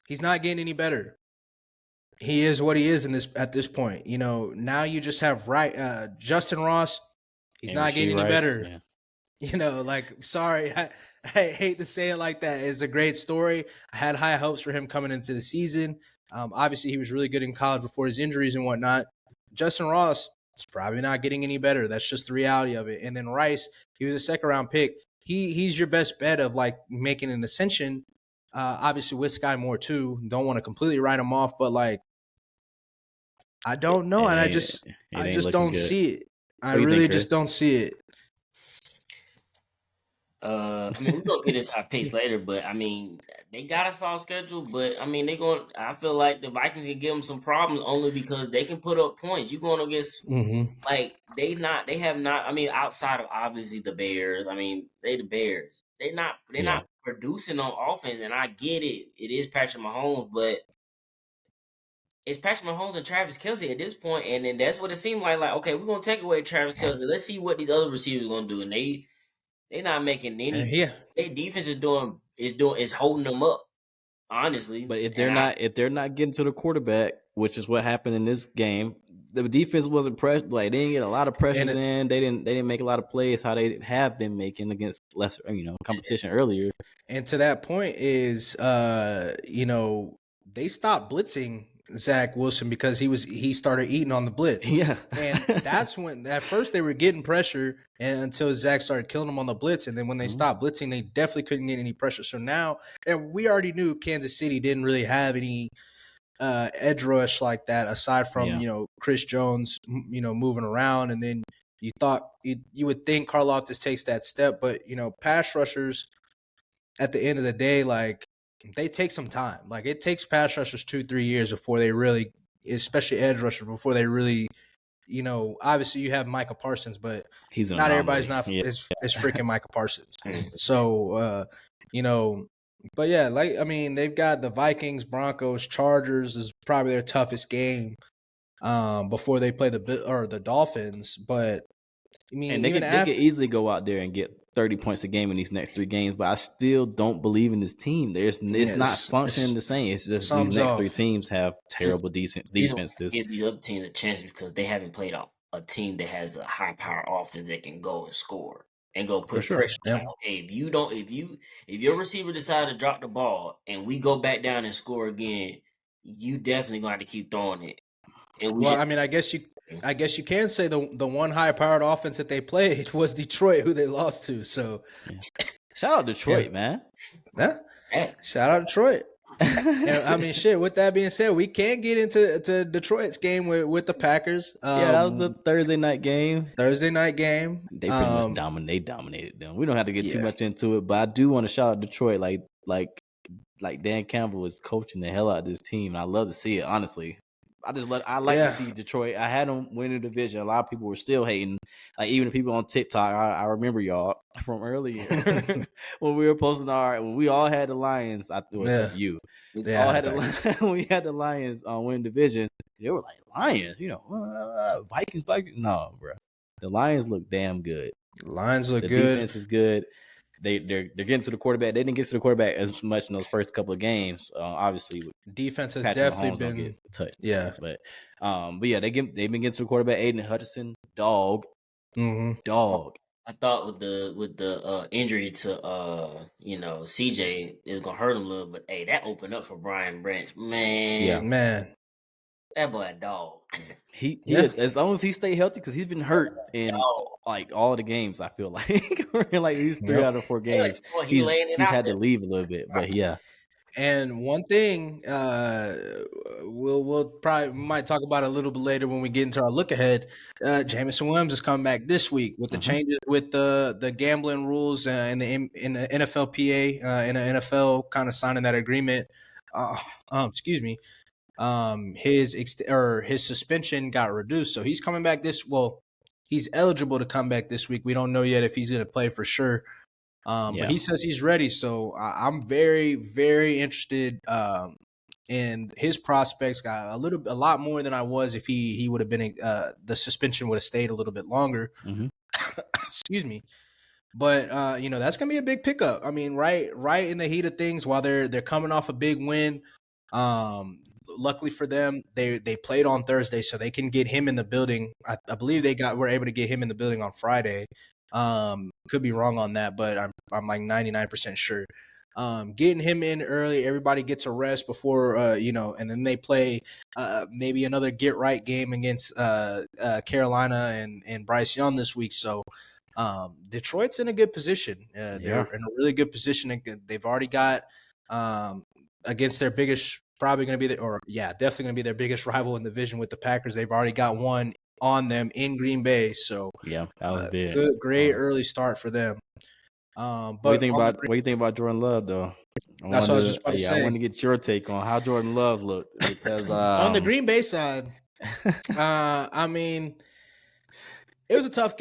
he's not getting any better. He is what he is at this point. Now you just have Justin Ross. He's not getting any better. Yeah. Sorry, I hate to say it like that. It's a great story. I had high hopes for him coming into the season. Obviously, he was really good in college before his injuries and whatnot. Justin Ross is probably not getting any better. That's just the reality of it. And then Rice, he was a second-round pick. He's your best bet of, like, making an ascension, obviously with Sky Moore too. Don't want to completely write him off, but, like, I don't know, and I just don't see it. I really just don't see it. I mean, we're gonna get his hot picks later, but I mean, they got a soft schedule, but I mean, I feel like the Vikings can give them some problems only because they can put up points. You're going against like they have not. I mean, outside of obviously the Bears. I mean, they the Bears. They're not producing on offense, and I get it. It is Patrick Mahomes, but it's Patrick Mahomes and Travis Kelce at this point, and then that's what it seemed like. Like, okay, we're gonna take away Travis Kelce. Let's see what these other receivers are gonna do, and they're not making any. Their defense is holding them up, honestly. But if they're not getting to the quarterback, which is what happened in this game, the defense wasn't pressed. Like, they didn't get a lot of pressures in. They didn't make a lot of plays how they have been making against lesser competition earlier. And to that point is they stopped blitzing Zach Wilson because he started eating on the blitz. Yeah. And that's when at first they were getting pressure until Zach started killing them on the blitz. And then when they stopped blitzing, they definitely couldn't get any pressure. So now, and we already knew Kansas City didn't really have any edge rush like that, aside from Chris Jones, moving around, and then you thought you would think Karlaftis takes that step, but pass rushers at the end of the day, like they take some time. Like it takes pass rushers 2-3 years before they really, especially edge rushers, before they really. Obviously you have Micah Parsons, but he's an not anomaly. everybody's is freaking Micah Parsons. Mm. So, but yeah, like they've got the Vikings, Broncos, Chargers is probably their toughest game before they play the Dolphins. But and they could easily go out there and get 30 points a game in these next 3 games, but I still don't believe in this team. It's not functioning the same. It's just these next 3 teams have terrible defenses. Gives the other teams a chance because they haven't played a team that has a high power offense that can go and score and go put pressure. Yeah. Okay, if your receiver decide to drop the ball and we go back down and score again, you definitely gonna have to keep throwing it. I guess you can say the one high-powered offense that they played was Detroit, who they lost to. So, shout out Detroit, man. Yeah. Shout out Detroit. And, shit. With that being said, we can get into Detroit's game with the Packers. That was a Thursday night game. They pretty much dominated them. We don't have to get too much into it, but I do want to shout out Detroit. Like Dan Campbell is coaching the hell out of this team, and I love to see it. Honestly. I like to see Detroit. I had them win the division. A lot of people were still hating. Like even the people on TikTok, I remember y'all from earlier when we were posting when we all had the Lions. Except you. We all had we had the Lions win division. They were like Lions, Vikings. No, bro. The Lions look damn good. The Lions look the good. Defense is good. They're getting to the quarterback. They didn't get to the quarterback as much in those first couple of games. Obviously, defense has Patrick definitely Mahomes been get touched. Yeah, but yeah, they've been getting to the quarterback. Aiden Hutchinson, dog. I thought with the injury to CJ, it was gonna hurt him a little, but hey, that opened up for Brian Branch, man. Yeah, man. That boy a dog. He as long as he stay healthy, because he's been hurt in like all the games. I feel like like these 3 out of 4 games, he's had to leave a little bit. But yeah. And one thing we'll probably might talk about a little bit later when we get into our look ahead. Jameson Williams is coming back this week with the changes with the gambling rules in the NFLPA and the NFL kind of signing that agreement. Excuse me. His suspension got reduced, so he's coming back he's eligible to come back this week. We don't know yet if he's going to play for sure. But he says he's ready, so I'm very, very interested in his prospects. Got a lot more than I was if he would have been the suspension would have stayed a little bit longer. Excuse me. But that's gonna be a big pickup. Right in the heat of things, while they're coming off a big win. Luckily for them, they played on Thursday, so they can get him in the building. I believe were able to get him in the building on Friday. Could be wrong on that, but I'm like 99% sure. Getting him in early, everybody gets a rest before and then they play maybe another get right game against Carolina and Bryce Young this week. So Detroit's in a good position. They're in a really good position. They've already got against their biggest, probably going to be definitely going to be their biggest rival in the division with the Packers. They've already got one on them in Green Bay. So that was big. Good, great early start for them. But what do you think about Jordan Love though? That's what I was just about to say. I want to get your take on how Jordan Love looked because on the Green Bay side, it was a tough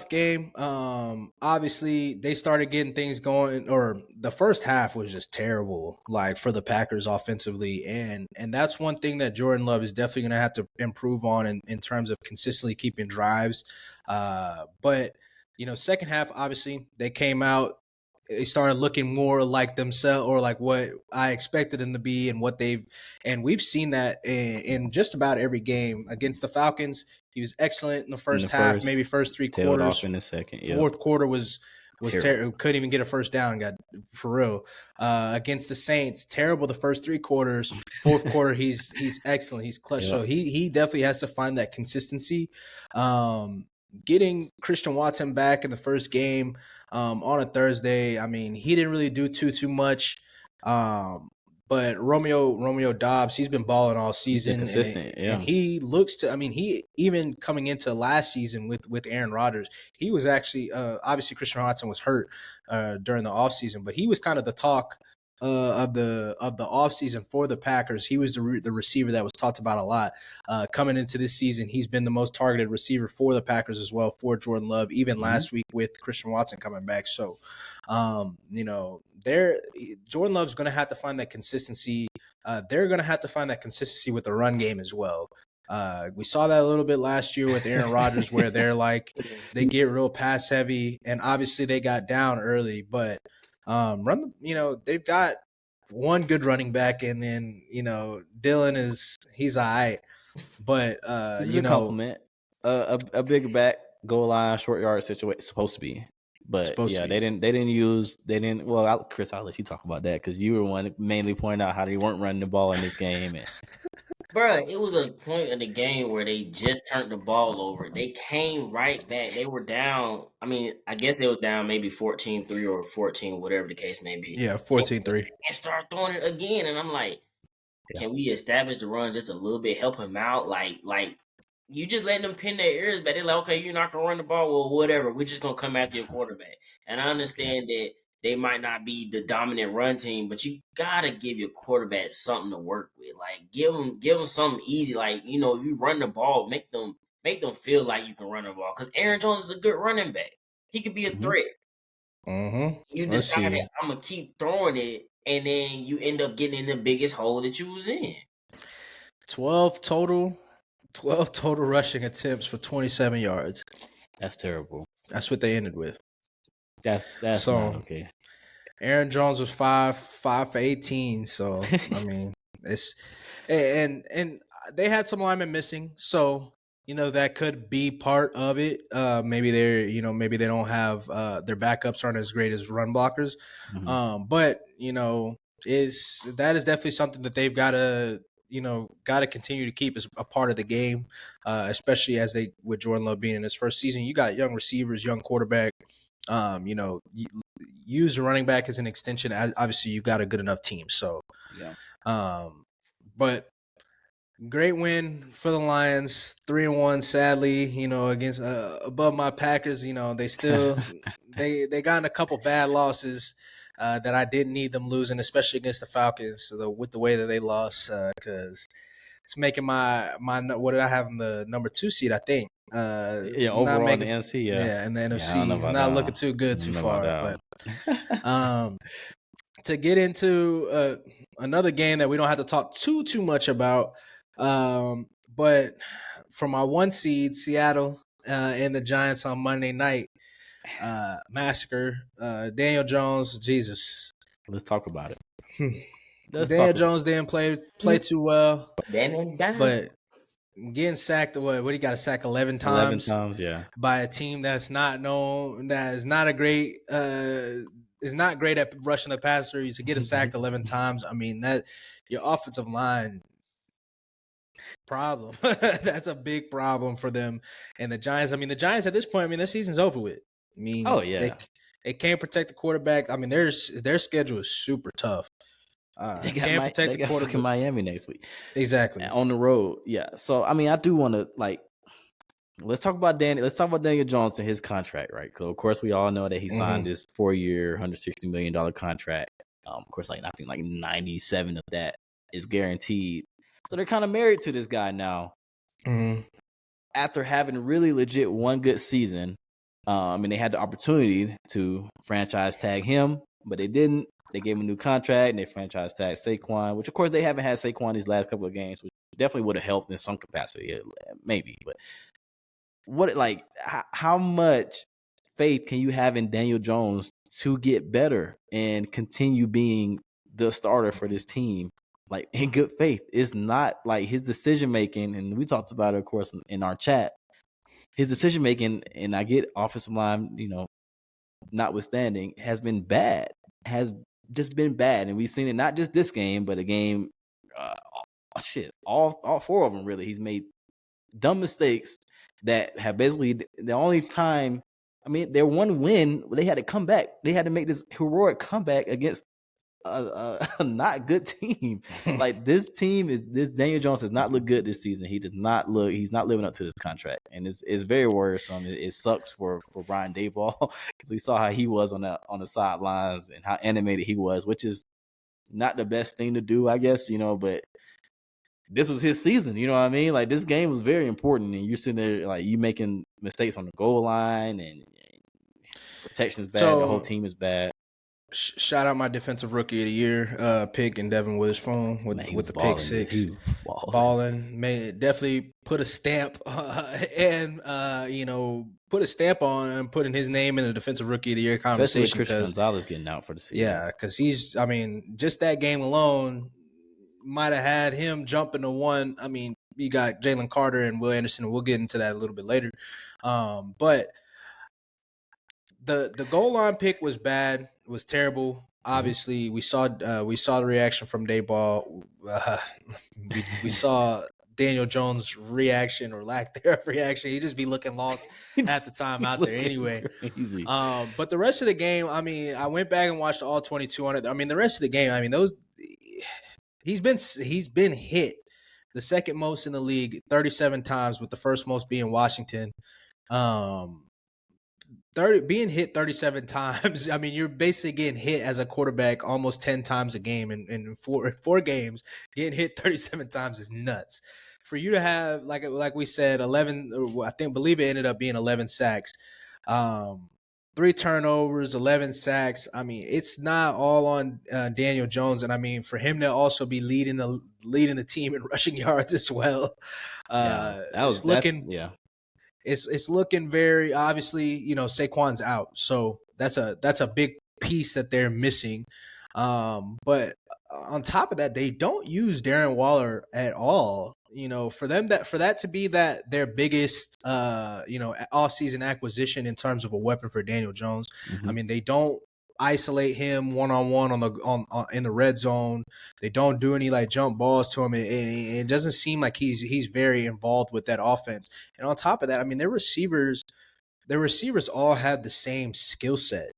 game. Obviously, they started getting things going, or the first half was just terrible, like for the Packers offensively, and that's one thing that Jordan Love is definitely going to have to improve on in terms of consistently keeping drives. But second half, obviously, they came out. They started looking more like themselves, or like what I expected them to be, and we've seen that in just about every game. Against the Falcons, he was excellent in the first half, maybe first 3 quarters. Off in the second, Fourth quarter was terrible. Couldn't even get a first down. Got for real. Against the Saints, terrible the first 3 quarters. Fourth quarter, he's excellent. He's clutch. So he definitely has to find that consistency. Getting Christian Watson back in the first game on a Thursday, he didn't really do too much. But Romeo Dobbs, he's been balling all He's been season, consistent. and he looks to. I mean, he even coming into last season with Aaron Rodgers, he was actually obviously Christian Watson was hurt during the offseason, but he was kind of the talk of the offseason for the Packers. He was the receiver that was talked about a lot coming into this season. He's been the most targeted receiver for the Packers as well, for Jordan Love, even last week with Christian Watson coming back. So, you know, Jordan Love's going to have to find that consistency. They're going to have to find that consistency with the run game as well. We saw that a little bit last year with Aaron Rodgers, where they get real pass heavy, and obviously they got down early, but they've got one good running back, and then Dylan he's all right, but he's a good compliment. A bigger back, goal line, short yard situation supposed to be. But yeah, they didn't. Well, Chris, I'll let you talk about that because you were one mainly pointing out how they weren't running the ball in this game. Bruh, it was a point of the game where they just turned the ball over. They came right back. They were down. I mean, I guess they were down maybe 14-3 or 14, whatever the case may be. Yeah, 14-3. And start throwing it again. And I'm like, can we establish the run just a little bit, help him out? Like you just letting them pin their ears back. They're like, okay, you're not going to run the ball. Well, whatever. We're just going to come after your quarterback. And I understand that they might not be the dominant run team, but you gotta give your quarterback something to work with. Like give them something easy. Like you run the ball, make them feel like you can run the ball. Because Aaron Jones is a good running back. He could be a threat. Mm-hmm. You decided I'm gonna keep throwing it, and then you end up getting in the biggest hole that you was in. 12 total rushing attempts for 27 yards. That's terrible. That's what they ended with. That's not okay. Aaron Jones was 5 for 18. So I mean, it's and they had some linemen missing. So that could be part of it. Maybe maybe they don't have their backups aren't as great as run blockers. But that is definitely something that they've got to continue to keep as a part of the game, especially with Jordan Love being in his first season. You got young receivers, young quarterback. Use the running back as an extension. Obviously, you've got a good enough team. So, but great win for the Lions. 3-1. Sadly, against above my Packers. They still they got in a couple bad losses that I didn't need them losing, especially against the Falcons. With the way that they lost, because it's making my what did I have them the number 2 seed? I think. Overall in the NFC, and the NFC not looking too good too far. But to get into another game that we don't have to talk too much about, but from our 1 seed Seattle and the Giants on Monday night massacre, Daniel Jones, Jesus. Let's talk about it. Daniel Jones didn't play too well, but getting sacked, what he got to sack 11 times? 11 times, yeah. By a team that's not known, that is not a great, is not great at rushing the passer. You to get sacked 11 times. I mean, that your offensive line problem. That's a big problem for them. And the Giants, the Giants at this point, their season's over with. They can't protect the quarterback. Their schedule is super tough. They got fucking Miami next week. Exactly. On the road. Yeah. So I do want to let's talk about Daniel Jones and his contract, right? So of course we all know that he signed this 4-year, $160 million contract. Of course, I think 97 of that is guaranteed. So they're kind of married to this guy now. After having really legit one good season, and they had the opportunity to franchise tag him, but they didn't. They gave him a new contract, and they franchise tagged Saquon, which, of course, they haven't had Saquon these last couple of games, which definitely would have helped in some capacity, maybe. But how much faith can you have in Daniel Jones to get better and continue being the starter for this team? In good faith. It's not his decision-making, and we talked about it, of course, in our chat. His decision-making, and I get offensive line, notwithstanding, has been bad. Has just been bad, and we've seen it not just this game, but a game. All 4 of them really. He's made dumb mistakes that have basically the only time. Their one win, they had to come back. They had to make this heroic comeback against a not good team. Like this Daniel Jones has not looked good this season. He's not living up to this contract, and it's very worrisome. It sucks for Brian Daboll because we saw how he was on the sidelines and how animated he was, which is not the best thing to do, I guess, but this was his season, you know what I mean? Like this game was very important, and you're sitting there like you making mistakes on the goal line, and protection's bad. The whole team is bad. Shout out my defensive rookie of the year pick and Devin Witherspoon with the balling, pick six. Balling. Definitely put a stamp and put a stamp on putting his name in the defensive rookie of the year conversation. Especially with Christian Gonzalez getting out for the season. Yeah, because just that game alone might have had him jumping to one. I mean, you got Jalen Carter and Will Anderson, and we'll get into that a little bit later. But the goal line pick was bad. It was terrible. Obviously, we saw the reaction from Dayball. We saw Daniel Jones' reaction or lack thereof reaction. He'd just be looking lost at the time out there anyway. Crazy. But the rest of the game, I mean, I went back and watched all 22 on it. I mean, the rest of the game, I mean, he's been hit the second most in the league 37 times, with the first most being Washington. Being hit 37 times, I mean, you're basically getting hit as a quarterback almost 10 times a game in four games. Getting hit 37 times is nuts. For you to have, like we said, 11, believe it ended up being 11 sacks, 3 turnovers, 11 sacks. I mean, it's not all on Daniel Jones, and I mean, for him to also be leading the team in rushing yards as well. It's looking very obviously, Saquon's out. So that's a big piece that they're missing. But on top of that, they don't use Darren Waller at all. For that to be their biggest offseason acquisition in terms of a weapon for Daniel Jones. Mm-hmm. I mean, they don't isolate him one-on-one in the red zone. They don't do any jump balls to him. It doesn't seem like he's very involved with that offense. And on top of that, I mean, their receivers all have the same skill set.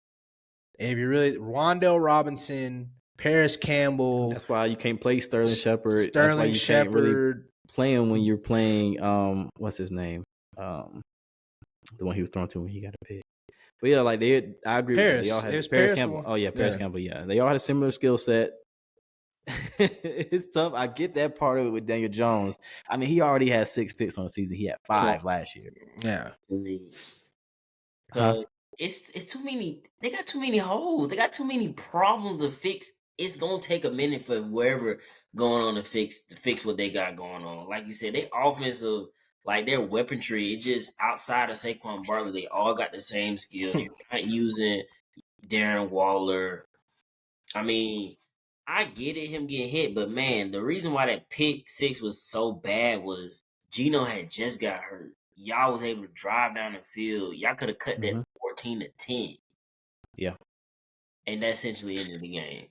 And if you really, Wan'Dale Robinson, Paris Campbell. That's why you can't play Sterling Shepard. Sterling That's why you Shepard. can't really play him when you're playing. What's his name? The one he was thrown to when he got a pick. But yeah, I agree Paris. with you. They all had Paris Campbell. Oh yeah, Paris Campbell. Yeah, they all had a similar skill set. It's tough. I get that part of it with Daniel Jones. I mean, he already had 6 picks on the season. He had 5 last year. Yeah. It's too many. They got too many holes. They got too many problems to fix. It's gonna take a minute for whoever going on to fix what they got going on. Like you said, they offensive. Their weaponry, it's just outside of Saquon Barkley, they all got the same skill. They're not using Darren Waller. I mean, I get it, him getting hit, but man, the reason why that pick 6 was so bad was Geno had just got hurt. Y'all was able to drive down the field. Y'all could have cut that 14-10. Yeah. And that essentially ended the game.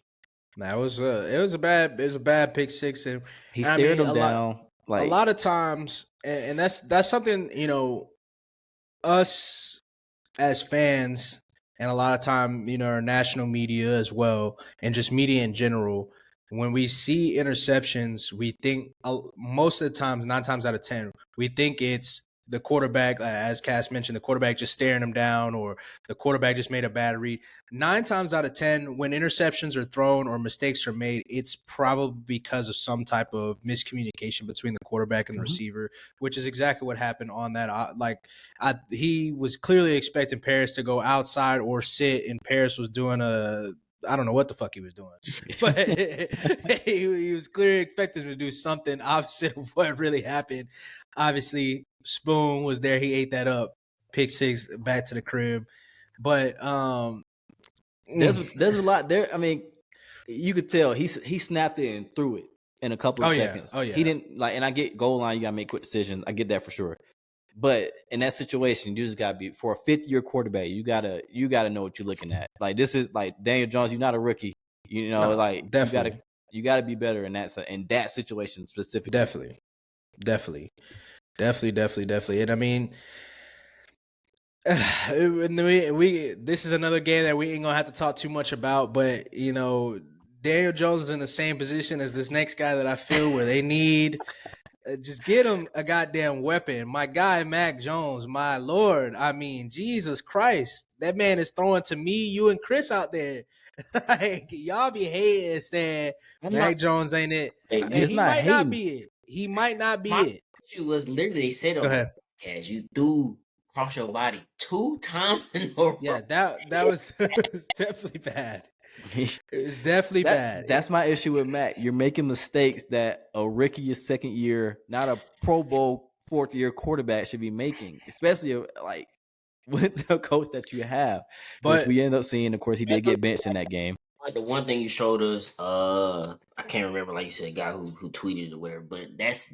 It was a bad pick 6, and he stared him down. A lot of times, and that's something, us as fans, and a lot of time, our national media as well, and just media in general, when we see interceptions, we think most of the times, 9 times out of 10, we think it's the quarterback, as Cass mentioned, the quarterback just staring him down, or the quarterback just made a bad read. 9 times out of 10, when interceptions are thrown or mistakes are made, it's probably because of some type of miscommunication between the quarterback and the receiver, which is exactly what happened on that. He was clearly expecting Paris to go outside or sit, and Paris was doing I don't know what the fuck he was doing, but he was clearly expecting to do something opposite of what really happened. Obviously, Spoon was there. He ate that up. Pick 6 back to the crib. But there's a lot there. I mean, you could tell he snapped it and threw it in a couple of seconds. Oh yeah. He didn't and I get goal line, you gotta make quick decisions. I get that for sure. But in that situation, you just gotta be, for a 5th-year quarterback, you gotta know what you're looking at. This is Daniel Jones, you're not a rookie. Definitely. you gotta be better in that situation specifically. Definitely. And I mean, this is another game that we ain't gonna have to talk too much about, but Daniel Jones is in the same position as this next guy that I feel where they need. Just get him a goddamn weapon. My guy, Mac Jones, my Lord. I mean, Jesus Christ. That man is throwing to me, you, and Chris out there. Like, y'all be hating saying I'm not. Mac Jones ain't it. Hey, And It's he not might not hating. be it. He might not be my it. issue was literally they said Go on the ahead. podcast you threw across your body 2 times in a row. Yeah, that was, was definitely bad. It was definitely bad. That's my issue with Mac. You're making mistakes that a rookie your second year, not a Pro Bowl fourth year quarterback should be making, especially like with the coach that you have, which But we end up seeing. Of course, he did get benched in that game. Like the one thing you showed us, I can't remember, like you said, a guy who tweeted it or whatever, but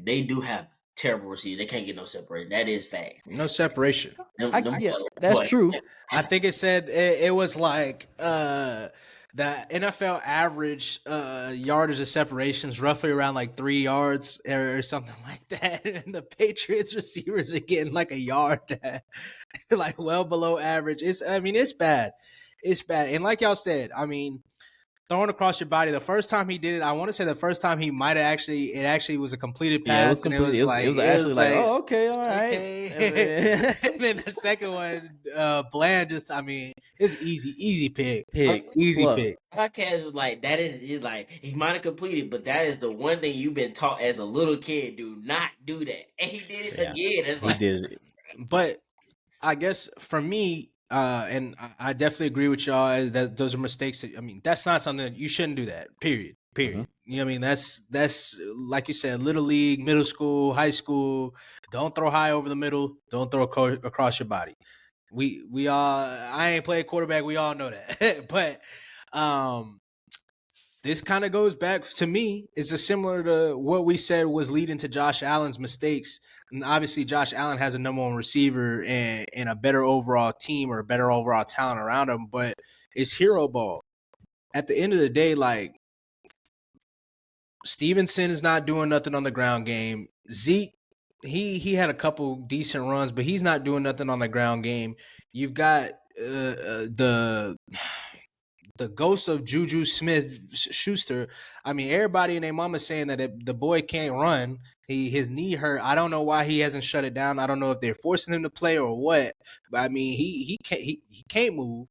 they do have terrible receivers. They can't get no separation. That is facts. no separation. That's true. I think it said it was like the NFL average yardage of separation is roughly around like 3 yards or something like that, and the Patriots receivers are getting like a yard, like well below average. It's bad. It's bad, and like y'all said, I mean, throwing across your body. The first time he did it, I want to say the first time he might have actually was a completed pass. Yeah, it was and complete. It was actually like, oh, okay, all right. Okay. And then the second one, Bland just, it's easy pick. Easy pick. Podcast was like, that is like, he might have completed, but that is the one thing you've been taught as a little kid. Do not do that. And he did it again. It's like, he did it. But I guess for me, and I definitely agree with y'all that those are mistakes. That's not something that you shouldn't do that. Period. Mm-hmm. You know what I mean? That's like you said, little league, middle school, high school. Don't throw high over the middle. Don't throw across your body. We all. I ain't played quarterback. We all know that. But this kind of goes back to me. It's just similar to what we said was leading to Josh Allen's mistakes. And obviously, Josh Allen has a number one receiver and a better overall team or a better overall talent around him, but it's hero ball. At the end of the day, like, Stevenson is not doing nothing on the ground game. Zeke, he had a couple decent runs, but he's not doing nothing on the ground game. You've got the ghost of Juju Smith-Schuster. Everybody and their mama saying that the boy can't run. His knee hurt. I don't know why he hasn't shut it down. I don't know if they're forcing him to play or what. But he can't move.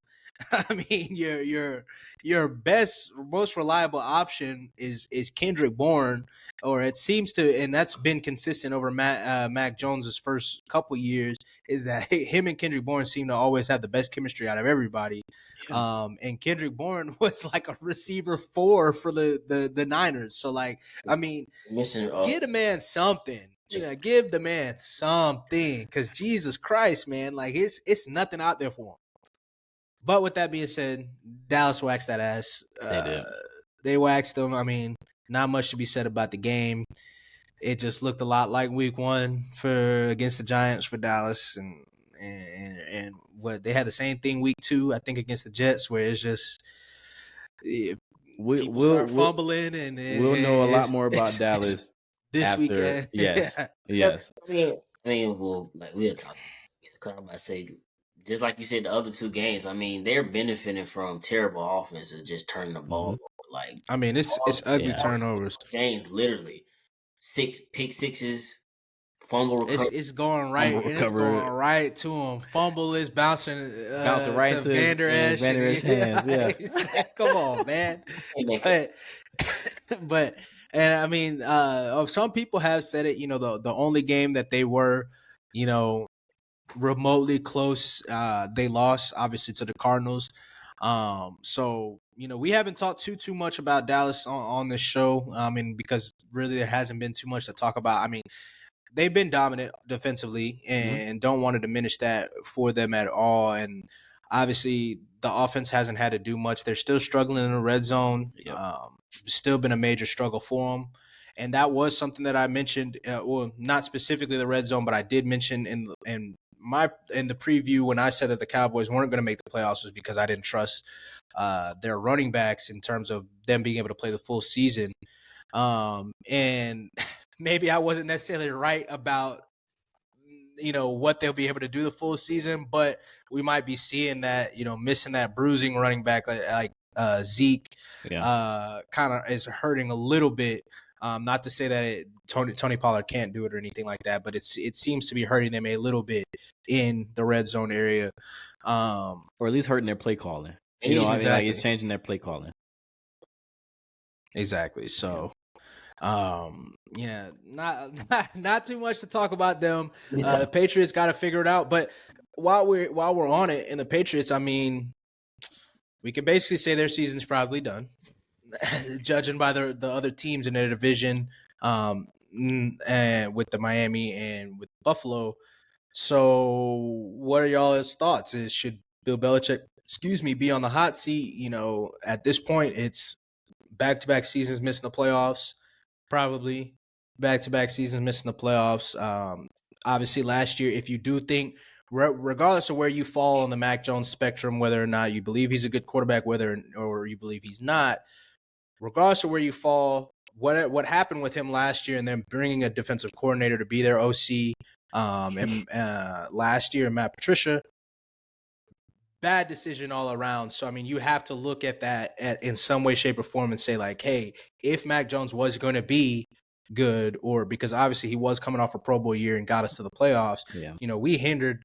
Your best, most reliable option is Kendrick Bourne, or it seems to, and that's been consistent over Mac Jones's first couple years. Is that him and Kendrick Bourne seem to always have the best chemistry out of everybody. Yeah. And Kendrick Bourne was like a receiver 4 for the Niners. So like, give the man something. Give the man something, because Jesus Christ, man, like it's nothing out there for him. But with that being said, Dallas waxed that ass. They did. They waxed them. Not much to be said about the game. It just looked a lot like Week 1 against the Giants for Dallas, and what they had the same thing Week 2, I think, against the Jets, where it's just people start fumbling, and we'll know a lot more about Dallas this after, weekend. Yes. Well, like we'll talk. I'm about to say, just like you said, the other 2 games, they're benefiting from terrible offenses just turning the ball over. Like, it's ugly turnovers. Games, literally 6 pick sixes, fumble recovery. It's going right. It's going right to him. Fumble is bouncing right to Vander Esch. hands. Yeah. Come on, man. But some people have said it. The only game that they were, remotely close, they lost obviously to the Cardinals. So we haven't talked too much about Dallas on this show. Because really there hasn't been too much to talk about. They've been dominant defensively, and don't want to diminish that for them at all. And obviously the offense hasn't had to do much. They're still struggling in the red zone. Yep. Still been a major struggle for them. And that was something that I mentioned, well, not specifically the red zone, but I did mention in the preview when I said that the Cowboys weren't going to make the playoffs, was because I didn't trust their running backs in terms of them being able to play the full season. And maybe I wasn't necessarily right about what they'll be able to do the full season, but we might be seeing that missing that bruising running back like Zeke. kind of is hurting a little bit. Not to say that Tony Pollard can't do it or anything like that, but it seems to be hurting them a little bit in the red zone area, or at least hurting their play calling. Exactly. Like it's changing their play calling. Exactly. So, not too much to talk about them. The Patriots got to figure it out. But while we're on it, in the Patriots, I mean, we can basically say their season's probably done, judging by the other teams in their division, and with the Miami and with Buffalo. So, what are y'all's thoughts? Should Bill Belichick, be on the hot seat? At this point, it's back-to-back seasons missing the playoffs, probably back-to-back seasons missing the playoffs. Obviously, last year, if you do think, regardless of where you fall on the Mac Jones spectrum, whether or not you believe he's a good quarterback, or you believe he's not, regardless of where you fall, what happened with him last year and then bringing a defensive coordinator to be their OC, and last year, Matt Patricia, bad decision all around. So, I mean, you have to look at that in some way, shape, or form and say, like, hey, if Mac Jones was going to be good, or because obviously he was coming off a Pro Bowl year and got us to the playoffs, we hindered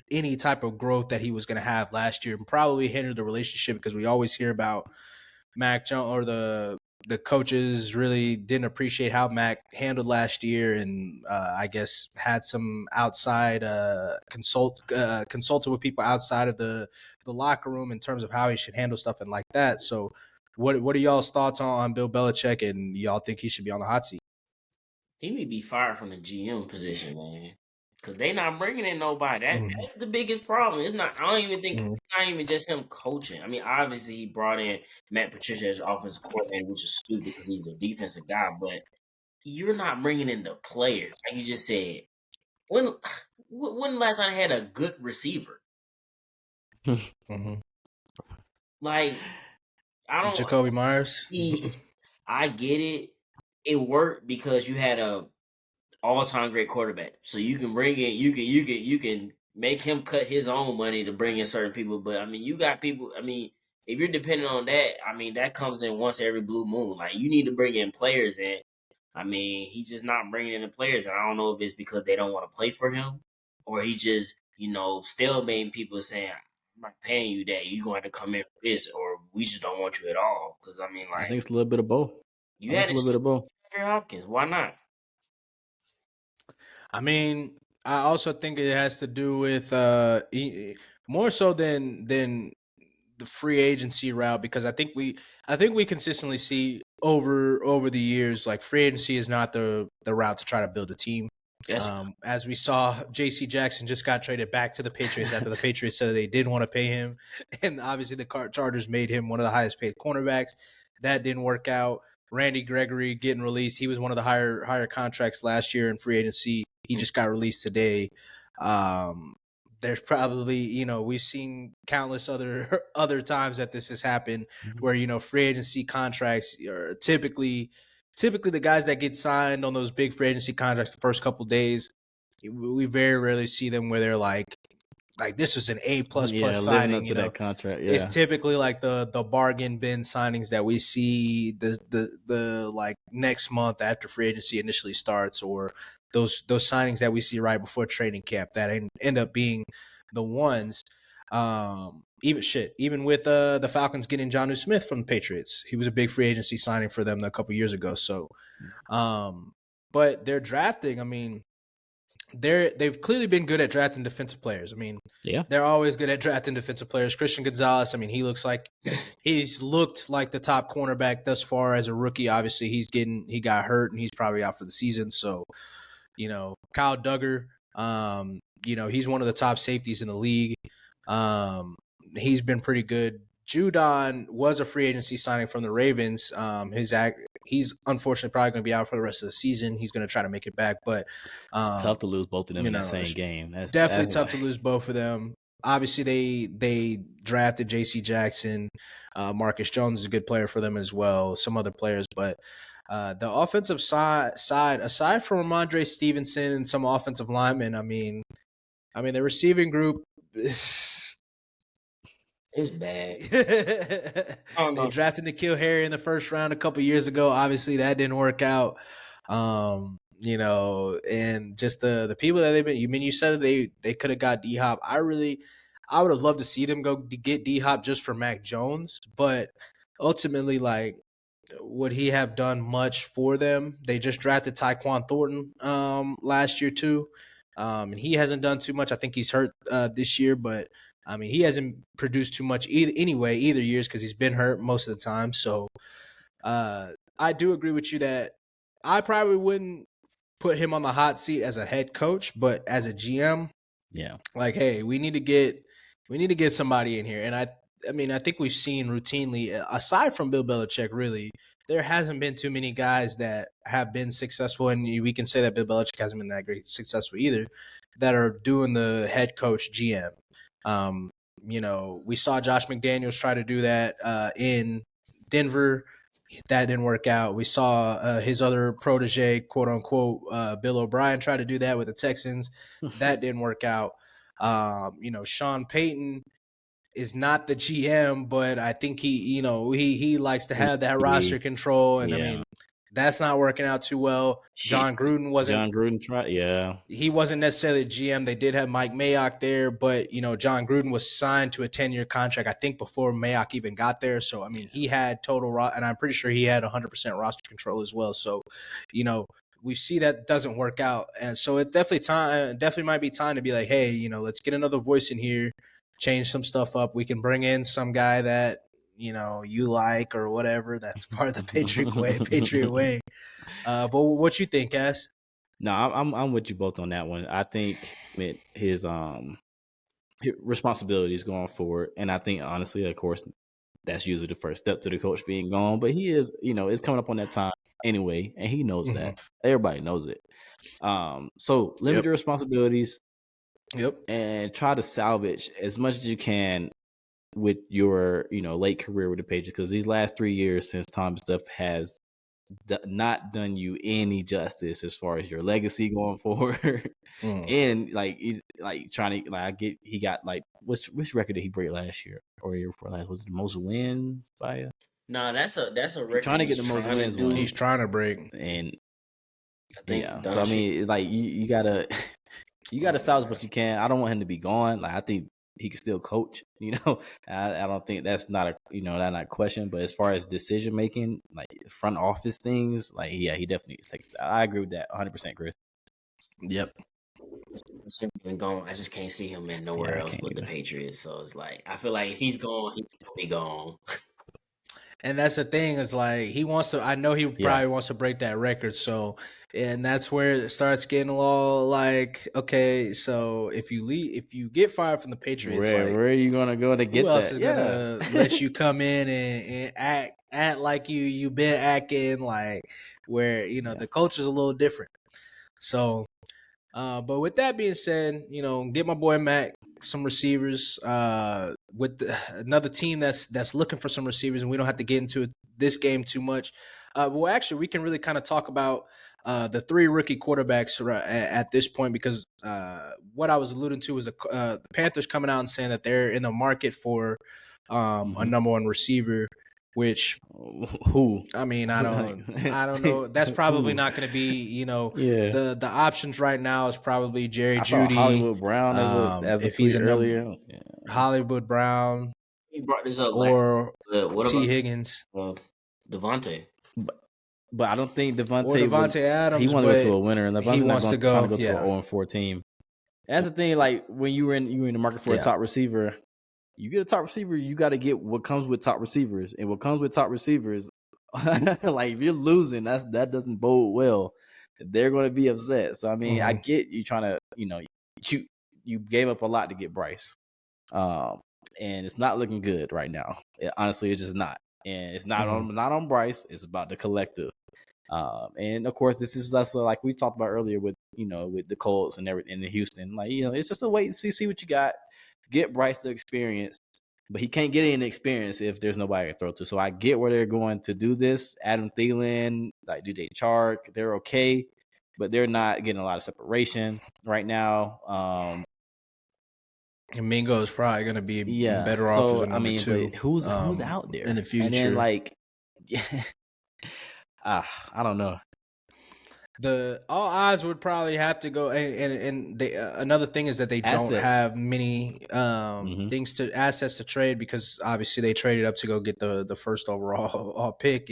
any type of growth that he was going to have last year, and probably hindered the relationship, because we always hear about Mac Jones, or the coaches really didn't appreciate how Mac handled last year, and I guess had some outside consulted with people outside of the locker room in terms of how he should handle stuff and like that. So, what are y'all's thoughts on Bill Belichick, and y'all think he should be on the hot seat? He need to be fired from the GM position, man. Because they not bringing in nobody. That's the biggest problem. It's not. I don't even think it's not even just him coaching. I mean, obviously he brought in Matt Patricia as offensive coordinator, which is stupid because he's the defensive guy. But you're not bringing in the players, like you just said. When last time I had a good receiver? Like, I don't. Jacoby Myers. I get it. It worked because you had a all-time great quarterback, so you can bring in, you can make him cut his own money to bring in certain people. But I mean, you got people. I mean, if you're dependent on that, I mean, that comes in once every blue moon. Like, you need to bring in players, and I mean, he's just not bringing in the players. And I don't know if it's because they don't want to play for him, or he just still making people saying, "I'm not paying you that. You're going to have to come in for this, or we just don't want you at all." Because I mean, like, I think it's a little bit of both. You had a little bit of both. Hopkins, why not? I mean, I also think it has to do with more so than the free agency route, because I think we consistently see over the years, like, free agency is not the route to try to build a team. Yes. As we saw, J.C. Jackson just got traded back to the Patriots after the Patriots said they didn't want to pay him, and obviously the Chargers made him one of the highest paid cornerbacks. That didn't work out. Randy Gregory getting released. He was one of the higher contracts last year in free agency. He just got released today. There's probably, we've seen countless other times that this has happened, where, free agency contracts are typically the guys that get signed on those big free agency contracts the first couple of days. We very rarely see them where they're like this was an A++ signing. Up to that contract. Yeah. It's typically like the bargain bin signings that we see the like next month after free agency initially starts, or those signings that we see right before training camp that end up being the ones. Even with the Falcons getting Jonnu Smith from the Patriots, he was a big free agency signing for them a couple years ago. So, but they're drafting. I mean, they've clearly been good at drafting defensive players. I mean, they're always good at drafting defensive players. Christian Gonzalez, I mean, he's looked like the top cornerback thus far as a rookie. Obviously, he got hurt and he's probably out for the season. So, Kyle Duggar, he's one of the top safeties in the league. He's been pretty good. Judon was a free agency signing from the Ravens. He's unfortunately probably going to be out for the rest of the season. He's going to try to make it back, but it's tough to lose both of them in the same game. That's definitely tough to lose both of them. Obviously, they drafted J.C. Jackson. Marcus Jones is a good player for them as well. Some other players, but the offensive side, aside from Ramondre Stevenson and some offensive linemen, I mean, the receiving group is. It's bad. I don't They know. drafted N'Keal Harry in the first round a couple years ago. Obviously, that didn't work out. And just the people that they've been. You said they could have got D Hop. I would have loved to see them go get D Hop just for Mac Jones, but ultimately, like, would he have done much for them? They just drafted Tyquan Thornton last year too, and he hasn't done too much. I think he's hurt this year, but I mean he hasn't produced too much either years because he's been hurt most of the time. So I do agree with you that I probably wouldn't put him on the hot seat as a head coach, but as a GM, Yeah. like, hey, we need to get somebody in here. And I mean, I think we've seen routinely, aside from Bill Belichick, really, there hasn't been too many guys that have been successful, and we can say that Bill Belichick hasn't been that great successful either, that are doing the head coach GM. We saw Josh McDaniels try to do that in Denver. That didn't work out. We saw his other protege, quote unquote, Bill O'Brien, try to do that with the Texans. That didn't work out. Sean Payton is not the GM, but I think he likes to have that roster control, and I Yeah. mean that's not working out too well. John Gruden tried. Yeah. He wasn't necessarily a GM. They did have Mike Mayock there, but John Gruden was signed to a 10-year contract, I think, before Mayock even got there. So I mean, he had and I'm pretty sure he had 100% roster control as well. So, we see that doesn't work out, and so it's definitely might be time to be like, hey, let's get another voice in here, change some stuff up. We can bring in some guy that you like or whatever. That's part of the Patriot way. But what you think, Cass? No, I'm with you both on that one. I think his responsibilities going forward, and I think honestly, of course, that's usually the first step to the coach being gone. But he is, it's coming up on that time anyway, and he knows that. Everybody knows it. So limit your responsibilities. Yep. And try to salvage as much as you can with your, late career with the Patriots, because these last 3 years since Tom stuff has not done you any justice as far as your legacy going forward. And trying to he got which record did he break last year or year before last? Was it the most wins by No, that's a record. Trying to get the most wins one. He's trying to break. And I think so I mean, you gotta salvage what you can. I don't want him to be gone. Like, I think he can still coach. I don't think that's not a question. But as far as decision making, like front office things, like he definitely takes that. I agree with that 100%, Chris. Yep. Been gone. I just can't see him in nowhere else but the Patriots. So it's like, I feel like if he's gone, he's gonna be gone. And that's the thing, is like, he wants to. I know he probably wants to break that record. So, and that's where it starts getting a little like, okay, so if you get fired from the Patriots, where are you gonna go to get who else that? is gonna let you come in and act like you've been acting, like, where the culture's a little different. So, but with that being said, get my boy Mac some receivers. With another team that's looking for some receivers, and we don't have to get into this game too much. Well, actually, we can really kind of talk about the 3 rookie quarterbacks at this point, because what I was alluding to was the Panthers coming out and saying that they're in the market for a number 1 receiver. Which, who? I mean, I don't know. That's probably not going to be, the options right now is probably Jerry Jeudy, Hollywood Brown as if he's earlier. Hollywood Brown. He brought this up, or what T. about Higgins, Devontae? But I don't think or Devontae Adams. He want to go to a winner, and he wants to go go to an 0-4 team. And that's the thing. Like, when you were in the market for a top receiver, you get a top receiver, you got to get what comes with top receivers, and what comes with top receivers, like, if you're losing, that doesn't bode well. They're going to be upset. So I mean, I get you trying to, you gave up a lot to get Bryce, and it's not looking good right now. Honestly, it's just not, and it's not on Bryce. It's about the collective. And of course, this is also like we talked about earlier with with the Colts and everything in Houston. Like, it's just a wait and see what you got. Get Bryce the experience, but he can't get any experience if there's nobody to throw to. So I get where they're going to do this. Adam Thielen, like DJ Chark, they're okay, but they're not getting a lot of separation right now. And Mingo is probably going to be Yeah. better off as So a I number mean, two. but who's out there in the future? And then like, I don't know. All eyes would probably have to go, and they, another thing is that they don't Assets. have many assets to trade, because obviously they traded up to go get the first overall pick,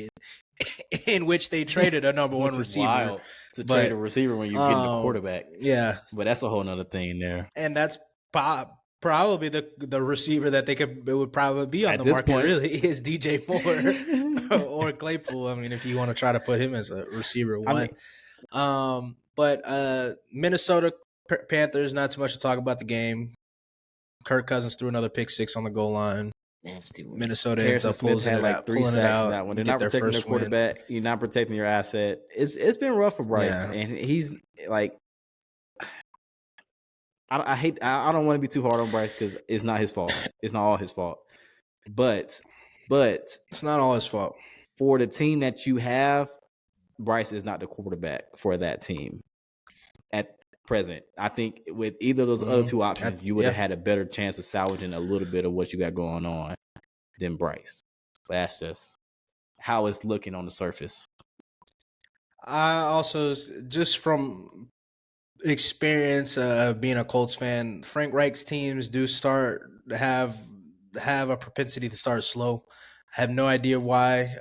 in which they traded a number one Which is receiver. wild to trade a receiver when you're getting the quarterback. Yeah, but that's a whole nother thing there. And that's probably the receiver that it would probably be on At the this market. point. Really, is DJ Moore or Claypool. I mean, if you want to try to put him as a receiver one. But Minnesota Panthers, not too much to talk about the game. Kirk Cousins threw another pick six on the goal line. Minnesota ends Harrison up Smith had like 3 sacks in that one. They're not protecting their quarterback. You're not protecting your asset. It's been rough for Bryce, and he's like, I don't want to be too hard on Bryce because it's not his fault. It's not all his fault. But it's not all his fault. For the team that you have, Bryce is not the quarterback for that team at present. I think with either of those other two options, you would have had a better chance of salvaging a little bit of what you got going on than Bryce. That's just how it's looking on the surface. I also, just from experience of being a Colts fan, Frank Reich's teams do start to have a propensity to start slow. I have no idea why.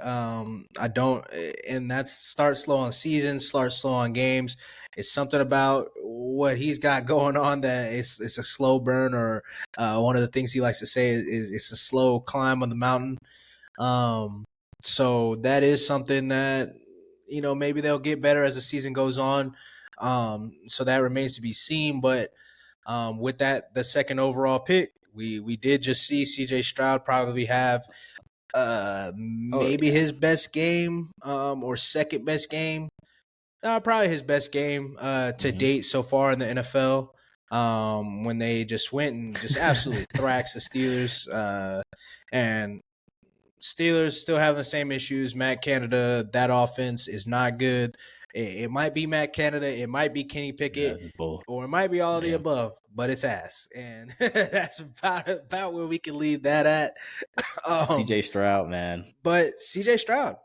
I don't, and that's start slow on seasons, start slow on games. It's something about what he's got going on that it's a slow burn, or one of the things he likes to say is it's a slow climb on the mountain. So that is something that, maybe they'll get better as the season goes on. So that remains to be seen. But with that, the second overall pick, we did just see CJ Stroud probably have maybe his best game, or second best game. Probably his best game to date so far in the NFL. When they just went and just absolutely thraxed the Steelers, and Steelers still have the same issues. Matt Canada, that offense is not good. It might be Matt Canada, it might be Kenny Pickett, or it might be all of the above, but it's ass. And that's about where we can leave that at. CJ Stroud, man. But CJ Stroud,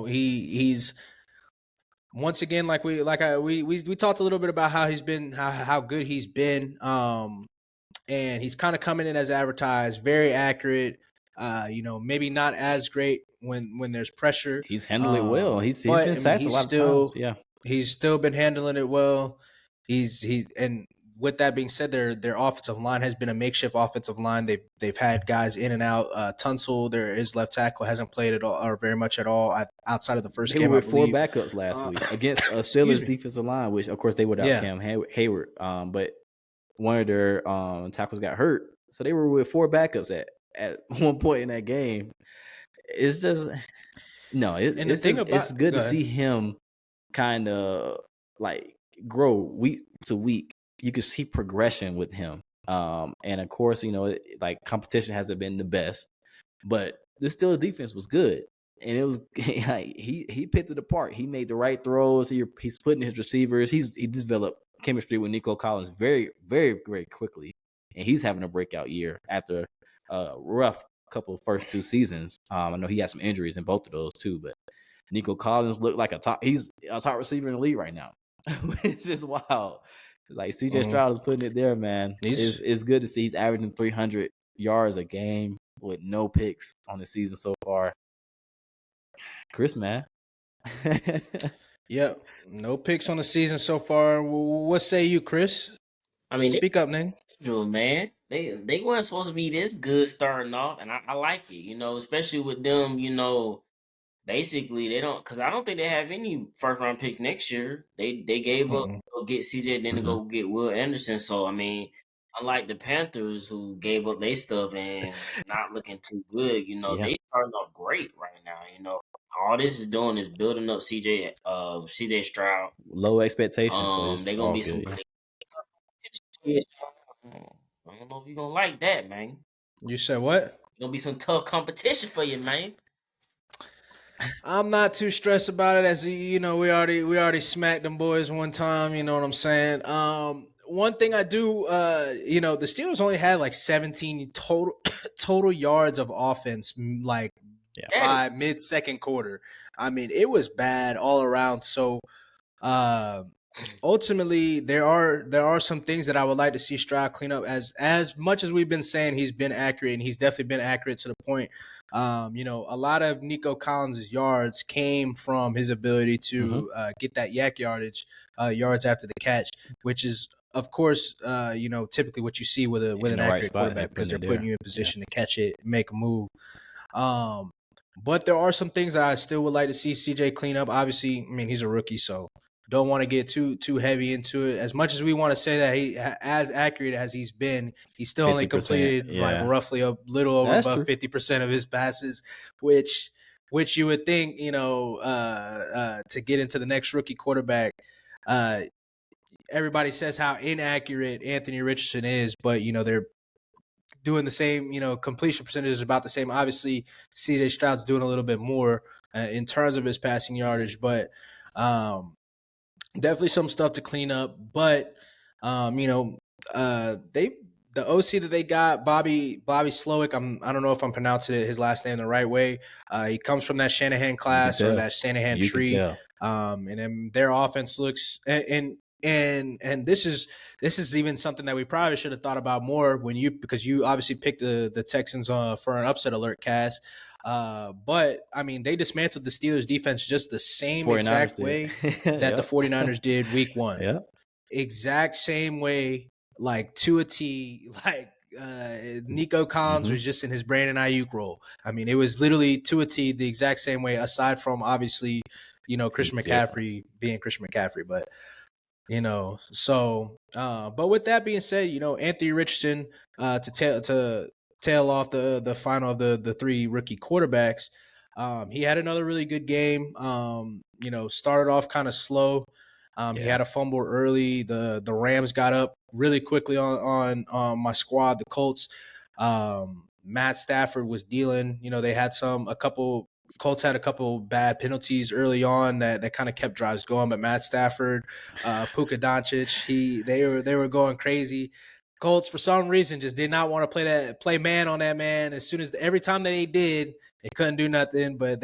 he's once again, we talked a little bit about how he's been, how good he's been. And he's kind of coming in as advertised, very accurate. Maybe not as great when there's pressure. He's handled it well. He's been sacked a lot of times. Yeah, he's still been handling it well. And with that being said, their offensive line has been a makeshift offensive line. They've had guys in and out. Tunsil, his left tackle, hasn't played at all, or very much at all, outside of the first game. They were 4 backups last week against a Steelers defensive line, which of course they were without Cam Hayward. But one of their tackles got hurt, so they were with 4 backups at one point in that game. It's just it's good to see him kind of like grow week to week. You can see progression with him, and of course, like competition hasn't been the best, but the Steelers defense was good, and it was like he picked it apart. He made the right throws. He's putting his receivers. He developed chemistry with Nico Collins very, very, very quickly, and he's having a breakout year after a rough couple of first 2 seasons. I know he had some injuries in both of those too, but Nico Collins looked like he's a top receiver in the league right now, which is wild. Like CJ Stroud is putting it there, man. It's good to see he's averaging 300 yards a game with no picks on the season so far. Chris, man. Yep, no picks on the season so far. What say you, Chris? I mean, speak up, Ning. Man, they weren't supposed to be this good starting off, and I like it. Especially with them. Basically they don't, because I don't think they have any first round pick next year. They gave up to go get CJ, then to go get Will Anderson. So I mean, unlike the Panthers who gave up their stuff and not looking too good, they starting off great right now. All this is doing is building up CJ Stroud. Low expectations. So they're gonna be some. I don't know if you're gonna like that, man. You said what? Gonna be some tough competition for you, man. I'm not too stressed about it, as we already smacked them boys one time. You know what I'm saying? one thing I do, the Steelers only had like 17 total yards of offense, like by mid second quarter. I mean, it was bad all around. So, uh, ultimately, there are some things that I would like to see Stroud clean up. As much as we've been saying he's been accurate, and he's definitely been accurate to the point. A lot of Nico Collins' yards came from his ability to get that yak yards after the catch, which is of course, typically what you see with an accurate quarterback because they're putting you in position to catch it, make a move. But there are some things that I still would like to see CJ clean up. Obviously, I mean, he's a rookie, so don't want to get too heavy into it. As much as we want to say that he, as accurate as he's been, he still only completed like roughly a little over above 50% of his passes, which you would think, to get into the next rookie quarterback. Everybody says how inaccurate Anthony Richardson is, but they're doing the same, completion percentage is about the same. Obviously, CJ Stroud's doing a little bit more in terms of his passing yardage, but definitely some stuff to clean up. But the OC that they got, Bobby Slowick, I don't know if I'm pronouncing his last name the right way. He comes from that Shanahan class or that Shanahan tree. And then their offense looks and this is even something that we probably should have thought about more because you obviously picked the Texans for an upset alert cast. But I mean, they dismantled the Steelers defense just the same exact way that the 49ers did week 1. Yeah. Exact same way, like to a T, like Nico Collins was just in his Brandon Ayuk role. I mean, it was literally to a T the exact same way, aside from obviously, Christian McCaffrey being Christian McCaffrey, but but with that being said, Anthony Richardson, to tail off the final of the three rookie quarterbacks, he had another really good game. Started off kind of slow. He had a fumble early. The Rams got up really quickly on my squad, the Colts. Matt Stafford was dealing. They had Colts had a couple bad penalties early on that kind of kept drives going, but Matt Stafford, Puka Doncic, they were going crazy. Colts for some reason just did not want to play man on that man. Every time that they did, they couldn't do nothing. But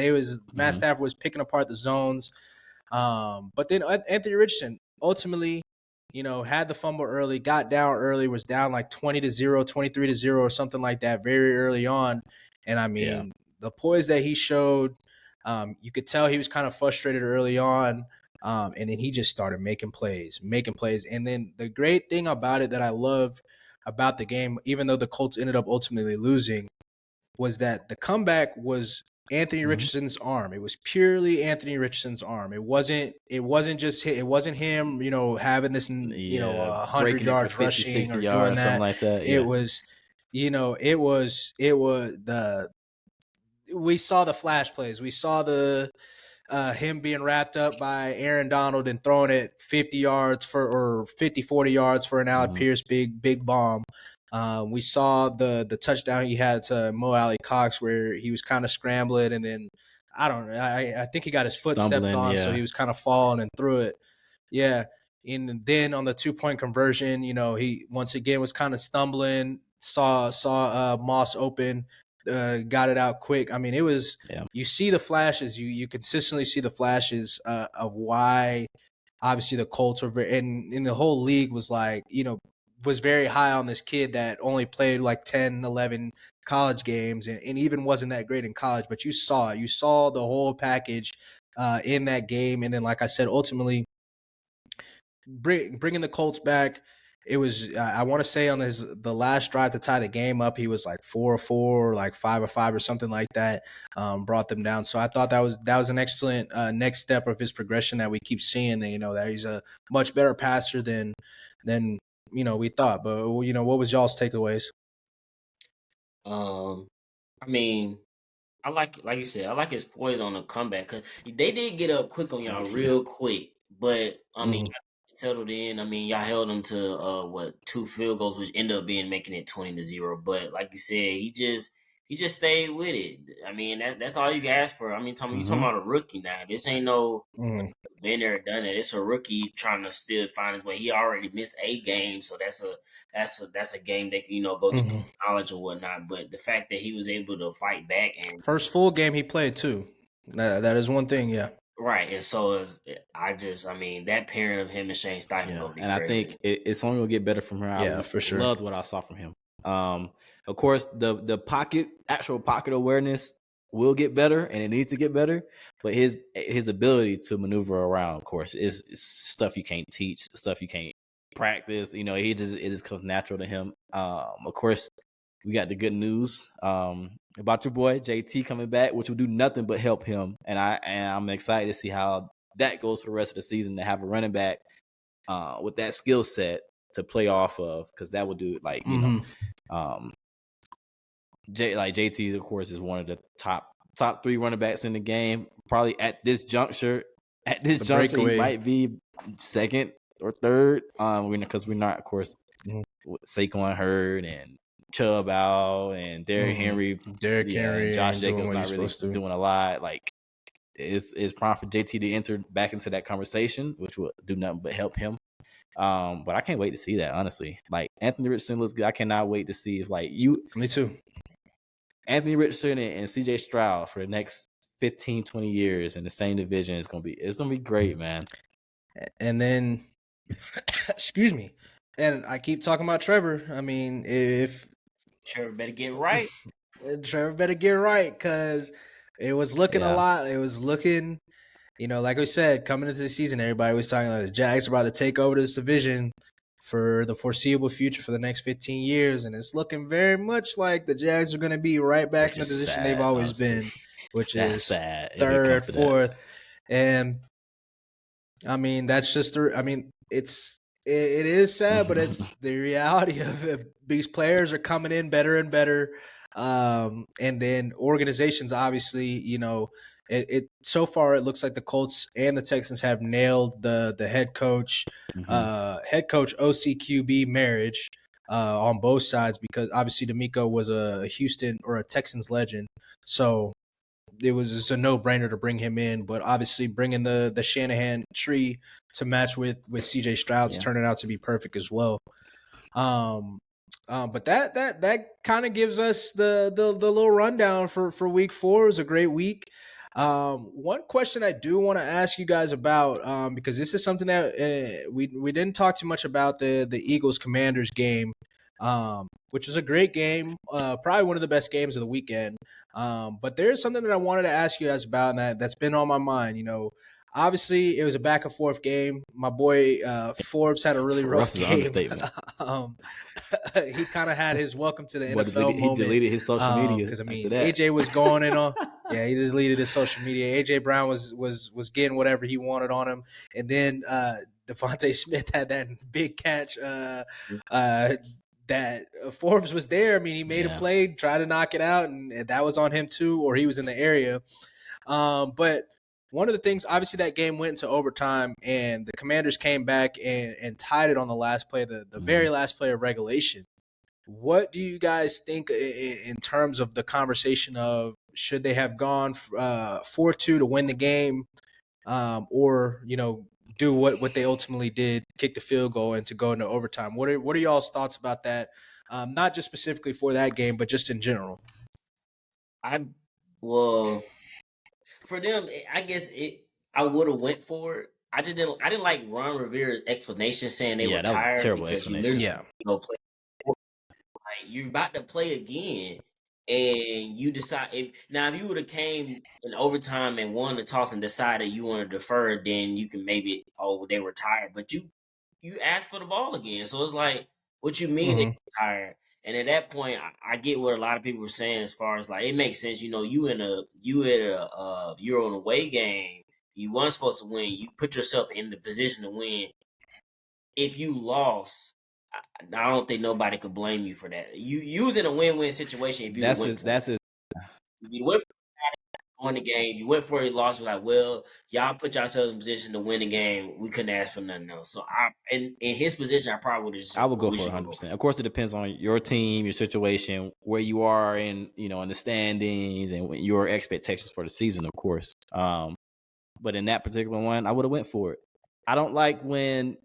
Matt Stafford was picking apart the zones. But then Anthony Richardson ultimately, had the fumble early, got down early, was down like 20-0, 23-0 or something like that very early on. And I mean, the poise that he showed, you could tell he was kind of frustrated early on. And then he just started making plays. And then the great thing about it that I love about the game, even though the Colts ended up ultimately losing, was that the comeback was Anthony Richardson's arm. It was purely Anthony Richardson's arm. It wasn't him, having this, 100 yards rushing or doing that. Something like that. Yeah. We saw the flash plays. We saw him being wrapped up by Aaron Donald and throwing it 50 yards or 50, 40 yards for an Alec Pierce big bomb. We saw the touchdown he had to Mo Alley Cox where he was kind of scrambling and then I think he got his foot stepped on, so he was kind of falling and threw it. Yeah. And then on the 2-point conversion, he once again was kind of stumbling, saw Moss open, got it out quick. I mean, it was you see the flashes, you consistently see the flashes of why obviously the Colts were and the whole league was like, was very high on this kid that only played like 10, 11 college games and even wasn't that great in college. But you saw the whole package in that game. And then, like I said, ultimately bringing the Colts back, it was, I want to say on the last drive to tie the game up, he was like 4-4 or like 5-5 or something like that, brought them down. So I thought that was an excellent next step of his progression that we keep seeing, that he's a much better passer than we thought. But, what was y'all's takeaways? I mean, I like you said, I like his poise on the comeback because they did get up quick on y'all real quick. But, I mean, settled in. I mean, y'all held them to 2 field goals, which ended up making it 20-0. But like you said, he he just stayed with it. I mean, that's all you can ask for. I mean, you talking about a rookie now. This ain't no been there, done it. It's a rookie trying to still find his way. He already missed a game, so that's a game that can, go to knowledge or whatnot. But the fact that he was able to fight back and first full game he played too. That is one thing, yeah. right, and so I mean, that pairing of him and Shane Steichen go be and crazy. I think it's only gonna get better from her. Yeah, for sure. Loved what I saw from him. Of course, the actual pocket awareness will get better, and it needs to get better. But his ability to maneuver around, of course, is stuff you can't teach, stuff you can't practice. It just comes natural to him. Of course, we got the good news about your boy JT coming back, which will do nothing but help him. And I'm excited to see how that goes for the rest of the season, to have a running back with that skill set to play off of, because that would do JT, of course, is one of the top 3 running backs in the game. Probably at this juncture, he might be second or third. Because we're not, of course, Saquon Hurd and Chubb out and Derrick Henry, and Josh Jacobs not really doing a lot. Like, it's prime for JT to enter back into that conversation, which will do nothing but help him. But I can't wait to see that, honestly. Like, Anthony Richardson looks good. I cannot wait to see if Me too. Anthony Richardson and CJ Stroud for the next 15, 20 years in the same division is gonna be great, man. And then excuse me. And I keep talking about Trevor. I mean, if Trevor better get right. Because it was looking a lot. It was looking, like we said, coming into the season, everybody was talking like the Jags are about to take over this division for the foreseeable future for the next 15 years. And it's looking very much like the Jags are going to be right back in the position they've always been, which is sad. Third, fourth. And I mean, that's just, it is sad, but it's the reality of it. These players are coming in better and better. And then organizations, obviously, so far it looks like the Colts and the Texans have nailed the head coach OCQB marriage on both sides, because obviously D'Amico was a Houston or a Texans legend, so it was just a no-brainer to bring him in. But obviously bringing the Shanahan tree to match with CJ Stroud's turning out to be perfect as well. But that kind of gives us the little rundown for week 4. It was a great week. One question I do want to ask you guys about, because this is something that we didn't talk too much about, the Eagles Commanders game, which was a great game, probably one of the best games of the weekend. But there's something that I wanted to ask you guys about, and that's been on my mind. Obviously, it was a back and forth game. My boy Forbes had a really rough game. He kind of had his welcome to the NFL moment. He deleted his social media because AJ was going in on. Yeah, he just deleted his social media. AJ Brown was getting whatever he wanted on him, and then Devontae Smith had that big catch. That Forbes was there. I mean, he made a play, tried to knock it out, and that was on him too, or he was in the area. But one of the things, obviously, that game went into overtime, and the Commanders came back and tied it on the last play, the very last play of regulation. What do you guys think in terms of the conversation of should they have gone 4-2 to win the game, or do what they ultimately did, kick the field goal and to go into overtime? What are y'all's thoughts about that? Not just specifically for that game, but just in general. For them, I guess I would have went for it. I didn't like Ron Rivera's explanation saying they were that was tired. a terrible because explanation. play. Like, you're about to play again, and you decide if you would have came in overtime and won the toss and decided you want to defer, then you can maybe they were tired. But you asked for the ball again, so it's like, what you mean they were tired? And at that point, I get what a lot of people were saying as far as like it makes sense. You're on an away game. You weren't supposed to win. You put yourself in the position to win. If you lost, I don't think nobody could blame you for that. You was in a win-win situation. If you that's it. you went. won the game. You went for it, you lost. Like, well, y'all put yourselves in position to win the game. We couldn't ask for nothing else. So in his position, I probably would have said, I would well, go we for should go 100%. Of course, it depends on your team, your situation, where you are in, in the standings, and your expectations for the season, of course. But in that particular one, I would have went for it. I don't like when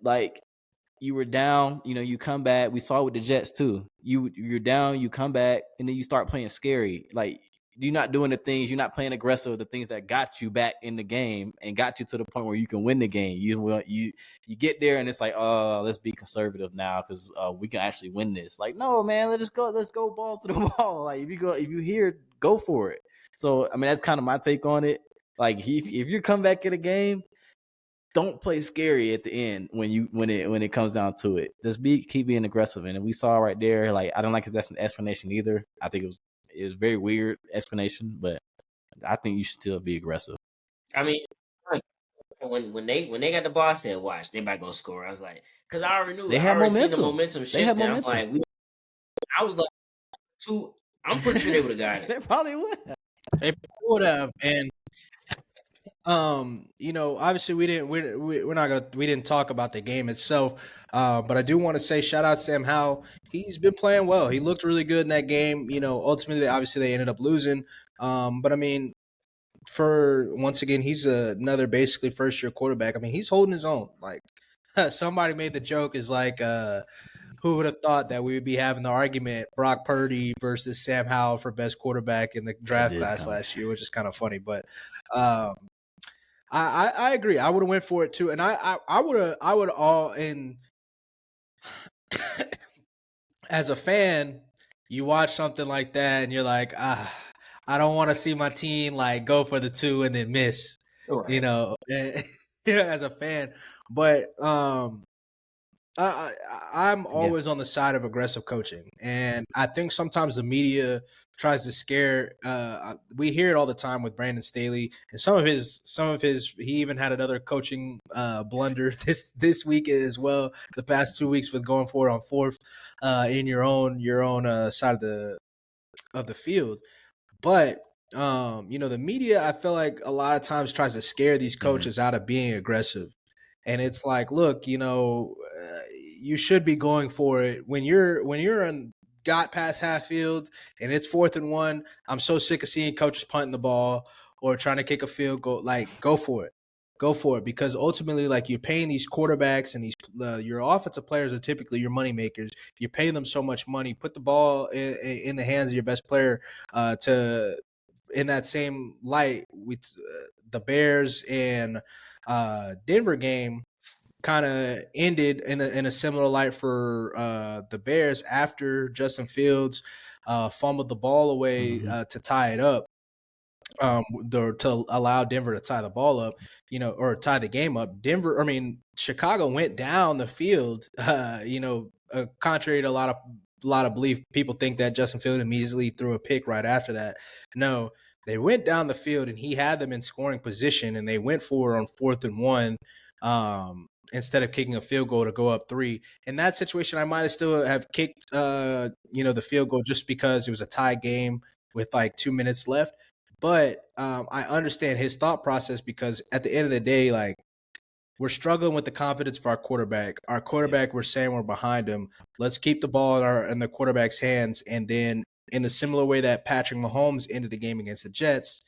you were down, you come back. We saw it with the Jets too. You're down, you come back, and then you start playing scary. Like, you're not doing the things, you're not playing aggressive, the things that got you back in the game and got you to the point where you can win the game. You get there and it's like, oh, let's be conservative now because we can actually win this. Like, no, man, let's go balls to the wall. Like, if you here, go for it. So I mean, that's kind of my take on it. Like, if you come back in a game, don't play scary at the end when it comes down to it. Just keep being aggressive. And we saw right there, like, I don't like that's an explanation either. I think it was very weird explanation, but I think you should still be aggressive. I mean, when they got the ball, I said, "Watch, they about to go score." I was like, because I already knew They I had already seen momentum. the momentum shift. They had I'm momentum. like, I was like, I'm pretty sure they would have got it. They probably would. They would have, and obviously we didn't talk about the game itself, but I do want to say shout out Sam Howell. He's been playing well. He looked really good in that game. Ultimately, obviously they ended up losing, but I mean, for once again, he's another basically first year quarterback. I mean, he's holding his own. Like, somebody made the joke is like, who would have thought that we would be having the argument Brock Purdy versus Sam Howell for best quarterback in the draft class last year, which is kind of funny. But I agree. I would have went for it too, and I would all in. As a fan, you watch something like that, and you're like, I don't want to see my team like go for the 2 and then miss. Right. As a fan, but I'm always on the side of aggressive coaching, and I think sometimes the media tries to scare. We hear it all the time with Brandon Staley, and some of his. He even had another coaching blunder this week as well. The past 2 weeks with going for it on fourth in your own side of the field, but. The media, I feel like a lot of times tries to scare these coaches out of being aggressive. And it's like, look, you should be going for it when you're got past half field and it's 4th and 1. I'm so sick of seeing coaches punting the ball or trying to kick a field goal. Like, go for it, because ultimately, like, you're paying these quarterbacks and these your offensive players are typically your money makers. You're paying them so much money. Put the ball in the hands of your best player. In that same light with the Bears and Denver game kind of ended in a similar light for the Bears after Justin Fields fumbled the ball away to tie it up, to allow Denver to tie the ball up, or tie the game up. Chicago went down the field, contrary to a lot of belief. People think that Justin Fields immediately threw a pick right after that. No, they went down the field and he had them in scoring position, and they went for it on 4th and 1. Instead of kicking a field goal to go up 3. In that situation, I might have still have kicked, the field goal just because it was a tie game with like 2 minutes left. But I understand his thought process, because at the end of the day, like, we're struggling with the confidence for our quarterback. Our quarterback, we're saying we're behind him. Let's keep the ball in the quarterback's hands. And then in the similar way that Patrick Mahomes ended the game against the Jets,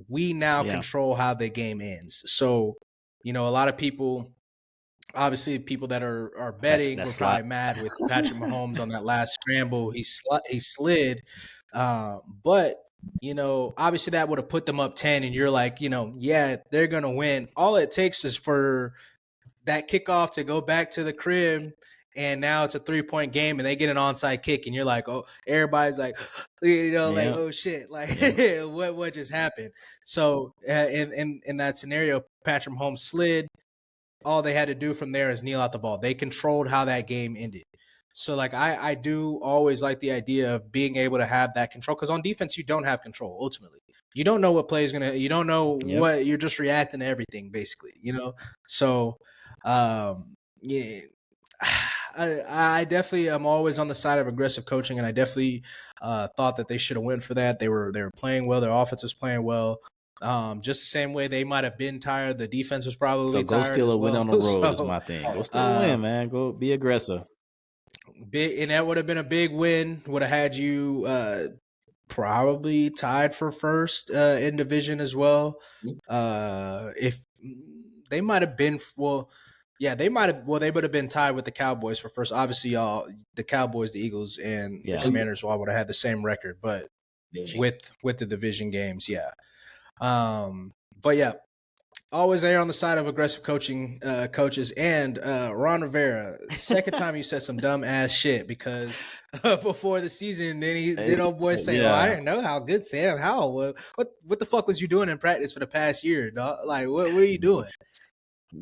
we now control how the game ends. So, a lot of people, obviously people that are betting, were probably mad with Patrick Mahomes on that last scramble. He slid. But, obviously that would have put them up 10, and you're like, yeah, they're going to win. All it takes is for that kickoff to go back to the crib, and now it's a 3-point game and they get an onside kick, and you're like, oh, everybody's like, like, oh shit, like, what just happened? So in that scenario, Patrick Mahomes slid. All they had to do from there is kneel out the ball. They controlled how that game ended. So, like, I do always like the idea of being able to have that control, because on defense, you don't have control. Ultimately, you don't know what play is you don't know what, you're just reacting to everything, basically, So, yeah, I definitely am always on the side of aggressive coaching, and I definitely thought that they should have went for that. They were playing well. Their offense was playing well. Just the same way they might have been tired. The defense was probably So go tired steal as a win well. on the road is So, my thing. Go steal a win, man. Go be aggressive. and that would have been a big win. Would have had you probably tied for first in division as well. If they might have been, they might have. Well, they would have been tied with the Cowboys for first. Obviously, the Cowboys, the Eagles, and the Commanders all would have had the same record, but with the division games, yeah. But yeah, always there on the side of aggressive coaches. And Ron Rivera, second time you said some dumb ass shit because before the season, then old boy say, "Oh, I didn't know how good Sam Howell was. What the fuck was you doing in practice for the past year, dog? Like, what are you doing?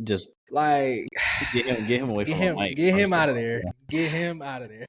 Just like get him away from him. Get him out of there. Yeah. Get him out of there."